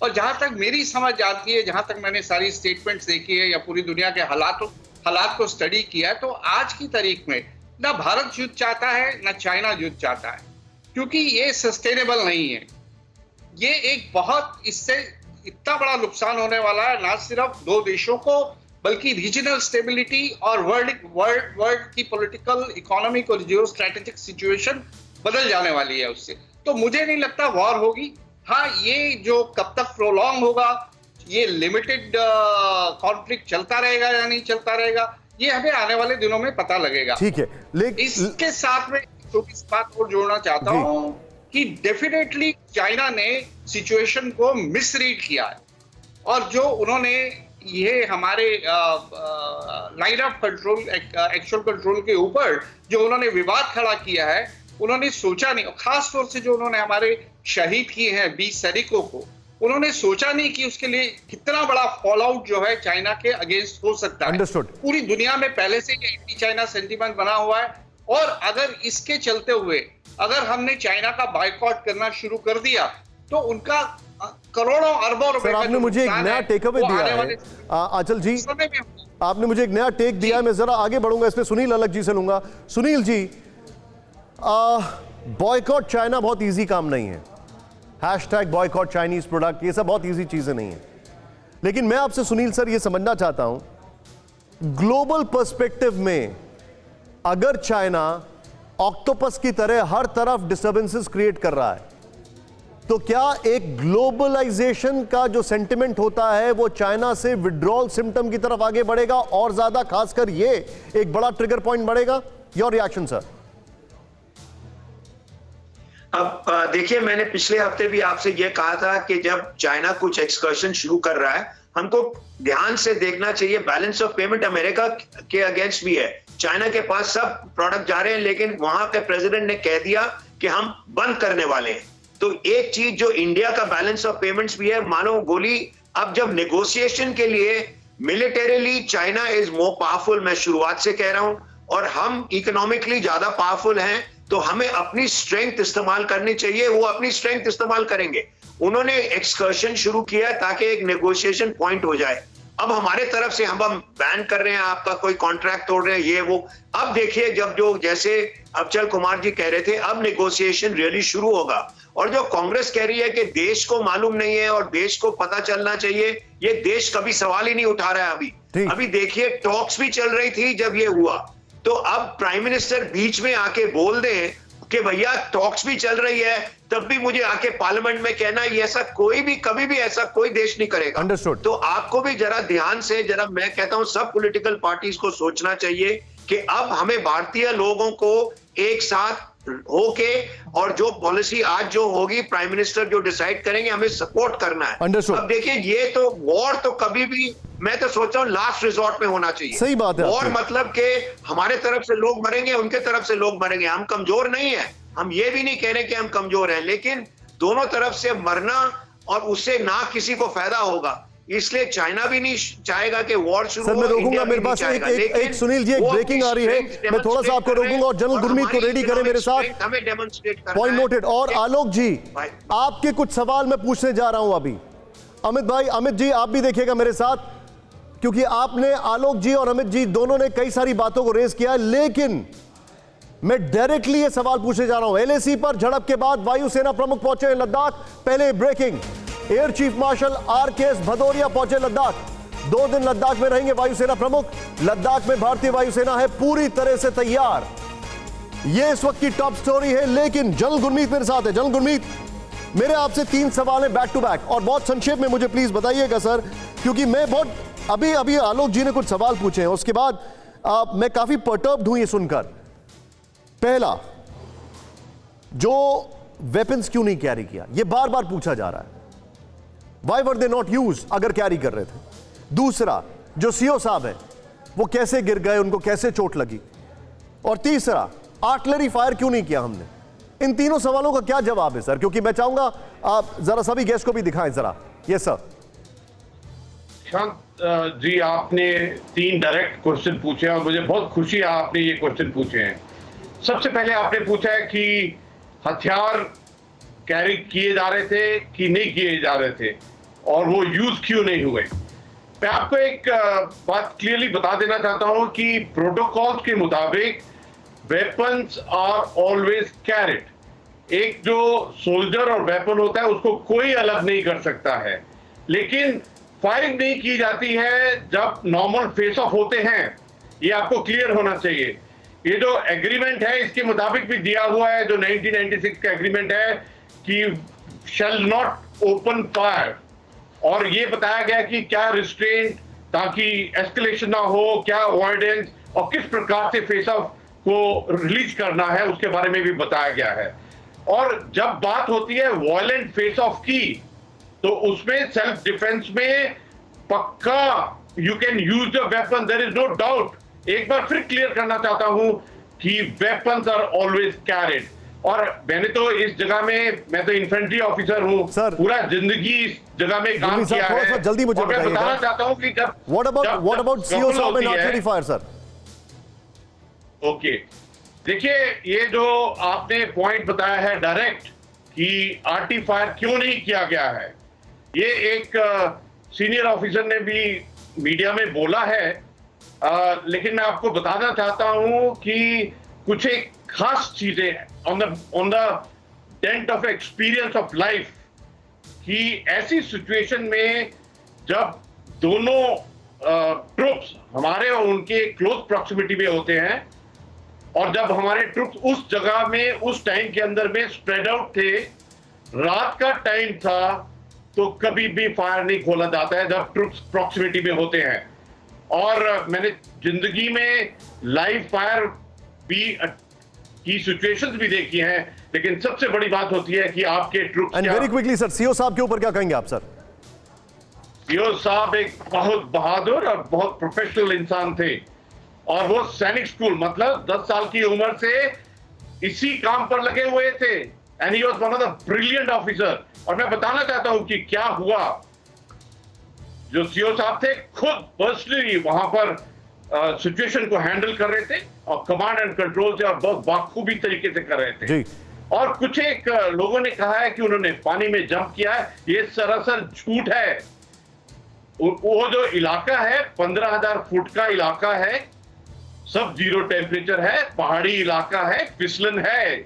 और जहां तक मेरी समझ आती है, जहां तक मैंने सारी स्टेटमेंट्स देखी है या पूरी दुनिया के हालात को स्टडी किया है, तो आज की तारीख में ना भारत युद्ध चाहता है ना चाइना युद्ध चाहता है, क्योंकि ये सस्टेनेबल नहीं है। ये एक बहुत, इससे इतना बड़ा नुकसान होने वाला है ना सिर्फ दो देशों को, बल्कि रीजनल स्टेबिलिटी और वर्ल्ड की पॉलिटिकल, इकोनॉमिक और जियो स्ट्रेटेजिक सिचुएशन बदल जाने वाली है उससे। तो मुझे नहीं लगता वॉर होगी। हाँ, ये जो कब तक प्रोलॉन्ग होगा, ये लिमिटेड कॉन्फ्लिक्ट चलता रहेगा या नहीं चलता रहेगा, ये हमें आने वाले दिनों में पता लगेगा। ठीक है, लेकिन इसके साथ में छोटी सी बात और जोड़ना चाहता हूं कि डेफिनेटली चाइना ने सिचुएशन को मिसरीड किया है, और जो उन्होंने ये हमारे line of control, actual control के ऊपर जो उन्होंने विवाद खड़ा किया है, उन्होंने सोचा नहीं, खास तौर से जो उन्होंने हमारे शहीद किए हैं 20 सैनिकों को, उन्होंने सोचा नहीं कि उसके लिए कितना बड़ा फॉल आउट जो है चाइना के अगेंस्ट हो सकता है। Understood. पूरी दुनिया में पहले से ये एंटी चाइना सेंटीमेंट बना हुआ है, और अगर इसके चलते हुए अगर हमने चाइना का बायकॉट करना शुरू कर दिया तो उनका करोड़ों अरबों रुपए सर, का आपने जो मुझे एक नुकसान नया है, टेक अवे वो दिया आने है वाले आंचल जी, समय में होगा। आपने मुझे एक नया टेक दिया है, मैं जरा आगे बढ़ूंगा इस पे, सुनील अलग जी से लूंगा। सुनील जी, बॉयकॉट चाइना बहुत इजी काम नहीं है, हैशटैग बॉयकॉट चाइनीज प्रोडक्ट, ये सब बहुत इजी चीजें नहीं है। लेकिन मैं आपसे सुनील सर ये समझना चाहता हूं, ग्लोबल पर्सपेक्टिव में अगर चाइना ऑक्टोपस की तरह हर तरफ डिस्टर्बेंसेस क्रिएट कर रहा है, तो क्या एक ग्लोबलाइजेशन का जो सेंटिमेंट होता है वो चाइना से विड्रॉल सिम्टम की तरफ आगे बढ़ेगा और ज्यादा, खासकर ये एक बड़ा ट्रिगर पॉइंट बढ़ेगा? Your reaction sir. अब देखिए, मैंने पिछले हफ्ते भी आपसे यह कहा था कि जब चाइना कुछ एक्सकर्शन शुरू कर रहा है, हमको ध्यान से देखना चाहिए। बैलेंस ऑफ पेमेंट अमेरिका के अगेंस्ट भी है, चाइना के पास सब प्रोडक्ट जा रहे हैं, लेकिन वहां के प्रेसिडेंट ने कह दिया कि हम बंद करने वाले हैं। तो एक चीज जो इंडिया का बैलेंस ऑफ पेमेंट्स भी है, मानो गोली, अब जब नेगोशिएशन के लिए militarily China is more powerful, मैं शुरुआत से कह रहा हूं, और हम इकोनॉमिकली ज्यादा पावरफुल हैं, तो हमें अपनी स्ट्रेंथ इस्तेमाल करनी चाहिए। वो अपनी स्ट्रेंथ इस्तेमाल करेंगे। उन्होंने एक्सकर्शन शुरू किया ताकि एक नेगोशिएशन पॉइंट हो जाए। अब हमारे तरफ से हम बैन कर रहे हैं, आपका कोई कॉन्ट्रैक्ट तोड़ रहे हैं, ये वो। अब देखिए, जब जो जैसे अबचल कुमार जी कह रहे थे, अब नेगोशिएशन रियली शुरू होगा। और जो कांग्रेस कह रही है कि देश को मालूम नहीं है और देश को पता चलना चाहिए, ये देश कभी सवाल ही नहीं उठा रहा है। अभी देखिए, टॉक्स भी चल रही थी जब ये हुआ, तो अब प्राइम मिनिस्टर बीच में आके बोल दें कि भैया टॉक्स भी चल रही है, तब भी मुझे आके पार्लियामेंट में कहना, ये ऐसा कोई भी कभी भी ऐसा कोई देश नहीं करेगा। अंडरस्टूड। तो आपको भी जरा ध्यान से, जरा मैं कहता हूं सब पॉलिटिकल पार्टीज को सोचना चाहिए कि अब हमें भारतीय लोगों को एक साथ होके, और जो पॉलिसी आज जो होगी प्राइम मिनिस्टर जो डिसाइड करेंगे, हमें सपोर्ट करना है। Understood. अब देखिए, ये तो वॉर तो कभी भी, मैं तो सोचता हूँ लास्ट रिजॉर्ट में होना चाहिए। सही बात है। वॉर मतलब के हमारे तरफ से लोग मरेंगे, उनके तरफ से लोग मरेंगे। हम कमजोर नहीं है, हम ये भी नहीं कह रहे कि हम कमजोर हैं, लेकिन दोनों तरफ से मरना और उससे ना किसी को फायदा होगा, इसलिए चाइना भी नहीं चाहेगा कि वॉर शुरू हो। सर, मैं रोकूंगा, इंडिया भी मेरे नहीं पास चाहेगा, एक लेकिन सुनील जी, एक वो ब्रेकिंग आ रही है, अपनी मैं थोड़ा सा आपको रोकूंगा, और जनरल गुरमीत को रेडी करें मेरे साथ। हमें डेमोन्स्ट्रेट करना पॉइंट है। नोटेड। और आलोक जी, आपके कुछ सवाल मैं पूछने जा रहा हूं अभी। अमित भाई, अमित जी आप भी देखिएगा मेरे साथ, क्योंकि आपने, आलोक जी और अमित जी दोनों ने कई सारी बातों को रेज किया है, लेकिन मैं डायरेक्टली ये सवाल पूछने जा रहा हूं। एलएसी पर झड़प के बाद वायुसेना प्रमुख पहुंचे लद्दाख। पहले breaking, air chief marshal RKS Bhadauria पहुंचे लद्दाख। 2 दिन लद्दाख में रहेंगे वायुसेना प्रमुख। लद्दाख में भारतीय वायुसेना है पूरी तरह से तैयार। यह इस वक्त की टॉप स्टोरी है। लेकिन जनरल गुरमीत मेरे साथ है। जनरल गुरमीत, मेरे आपसे 3 सवाल हैं बैक टू बैक, और बहुत संक्षेप में मुझे प्लीज बताइएगा सर, क्योंकि मैं बहुत अभी आलोक जी ने कुछ सवाल पूछे हैं, उसके बाद मैं काफी पर्टर्ब्ड हूं ये सुनकर। पहला, जो वेपन्स क्यों नहीं कैरी किया, यह बार बार पूछा जा रहा है। Why were they not used अगर कैरी कर रहे थे? दूसरा, जो सीओ साहब है वो कैसे गिर गए, उनको कैसे चोट लगी? और तीसरा, आर्टिलरी फायर क्यों नहीं किया हमने? इन तीनों सवालों का क्या जवाब है सर? क्योंकि मैं चाहूंगा आप जरा सभी गेस्ट को भी दिखाएं जरा। Yes sir. शांत जी, आपने 3 डायरेक्ट क्वेश्चन पूछे और मुझे बहुत खुशी है आपने ये क्वेश्चन पूछे हैं। सबसे पहले आपने पूछा है कि हथियार कैरी किए जा रहे थे कि नहीं किए जा रहे थे, और वो यूज क्यों नहीं हुए। मैं आपको एक बात क्लियरली बता देना चाहता हूं कि प्रोटोकॉल्स के मुताबिक वेपन्स आर ऑलवेज कैरिड। एक जो सोल्जर और वेपन होता है उसको कोई अलग नहीं कर सकता है, लेकिन फायरिंग नहीं की जाती है जब नॉर्मल फेस ऑफ होते हैं। ये आपको क्लियर होना चाहिए। ये जो एग्रीमेंट है इसके मुताबिक भी दिया हुआ है, जो 1996 का एग्रीमेंट है कि शैल नॉट ओपन फायर, और ये बताया गया कि क्या रिस्ट्रेंट, ताकि एस्केलेशन ना हो, क्या अवॉइडेंस और किस प्रकार से फेस ऑफ को रिलीज करना है उसके बारे में भी बताया गया है। और जब बात होती है वायलेंट फेस ऑफ की, तो उसमें सेल्फ डिफेंस में पक्का you can use the weapon, there is no doubt. एक बार फिर क्लियर करना चाहता हूं कि वेपन्स आर ऑलवेज कैरिड। और मैंने तो इस जगह में, मैं तो इन्फेंट्री ऑफिसर हूं, पूरा जिंदगी इस जगह में काम किया है। जल्दी मुझे और मैं बताना चाहता हूं कि जब व्हाट अबाउट सीओ साहब and artillery fire sir? Okay, देखिए ये जो आपने पॉइंट बताया है डायरेक्ट कि आर्टी फायर क्यों नहीं किया गया है, ये एक सीनियर ऑफिसर ने भी मीडिया में बोला है, लेकिन मैं आपको बताना चाहता हूं कि कुछ एक खास चीजें on the dent of experience of life, कि ऐसी सिचुएशन में जब दोनों ट्रुप्स हमारे और उनके क्लोज प्रॉक्सिमिटी में होते हैं, और जब हमारे ट्रुप्स उस जगह में उस टाइम के अंदर में स्प्रेड आउट थे, रात का टाइम था, तो कभी भी फायर नहीं खोला जाता है जब ट्रुप्स प्रॉक्सिमिटी में होते हैं। और मैंने जिंदगी में लाइव फायर भी की सिचुएशंस भी देखी हैं, लेकिन सबसे बड़ी बात होती है कि आपके troops. And very quickly sir, CO साहब के ऊपर क्या कहेंगे आप सर? सीओ साहब एक बहुत बहादुर और बहुत प्रोफेशनल इंसान थे, और वो सैनिक स्कूल, मतलब 10 साल की उम्र से इसी काम पर लगे हुए थे, and he was one of the brilliant officer. और मैं बताना चाहता हूं कि क्या हुआ। जो सीओ साहब थे खुद पर्सनली वहां पर सिचुएशन को हैंडल कर रहे थे, और कमांड एंड कंट्रोल से और बहुत बाखूबी तरीके से कर रहे थे जी। और कुछ एक लोगों ने कहा है कि उन्होंने पानी में जंप किया है, ये सरासर झूठ है। वो जो इलाका है 15,000 फुट का इलाका है, सब जीरो टेम्परेचर है, पहाड़ी इलाका है, फिसलन है,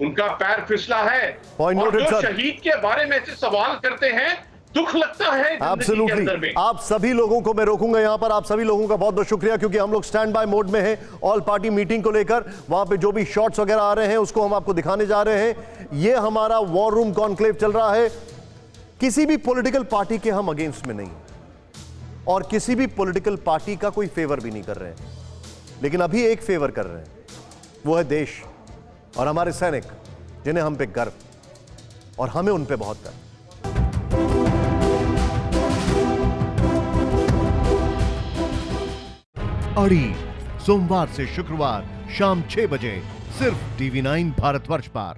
उनका पैर फिसला है। और जो शहीद के बारे में से सवाल करते हैं, दुख लगता है जिंदगी के अंदर में। आप सभी लोगों को मैं रोकूंगा यहां पर। आप सभी लोगों का बहुत बहुत शुक्रिया, क्योंकि हम लोग स्टैंड बाय मोड में हैं ऑल पार्टी मीटिंग को लेकर। वहां पे जो भी शॉट्स वगैरह आ रहे हैं उसको हम आपको दिखाने जा रहे हैं। ये हमारा वॉर रूम कॉन्क्लेव चल रहा है। किसी भी पॉलिटिकल पार्टी के हम अगेंस्ट में नहीं, और किसी भी पॉलिटिकल पार्टी का कोई फेवर भी नहीं कर रहे हैं, लेकिन अभी एक फेवर कर रहे हैं, वो है देश और हमारे सैनिक, जिन्हें हम पे गर्व, और हमें उन पे बहुत गर्व। अड़ी सोमवार से शुक्रवार शाम 6 बजे सिर्फ TV9 भारतवर्ष पर।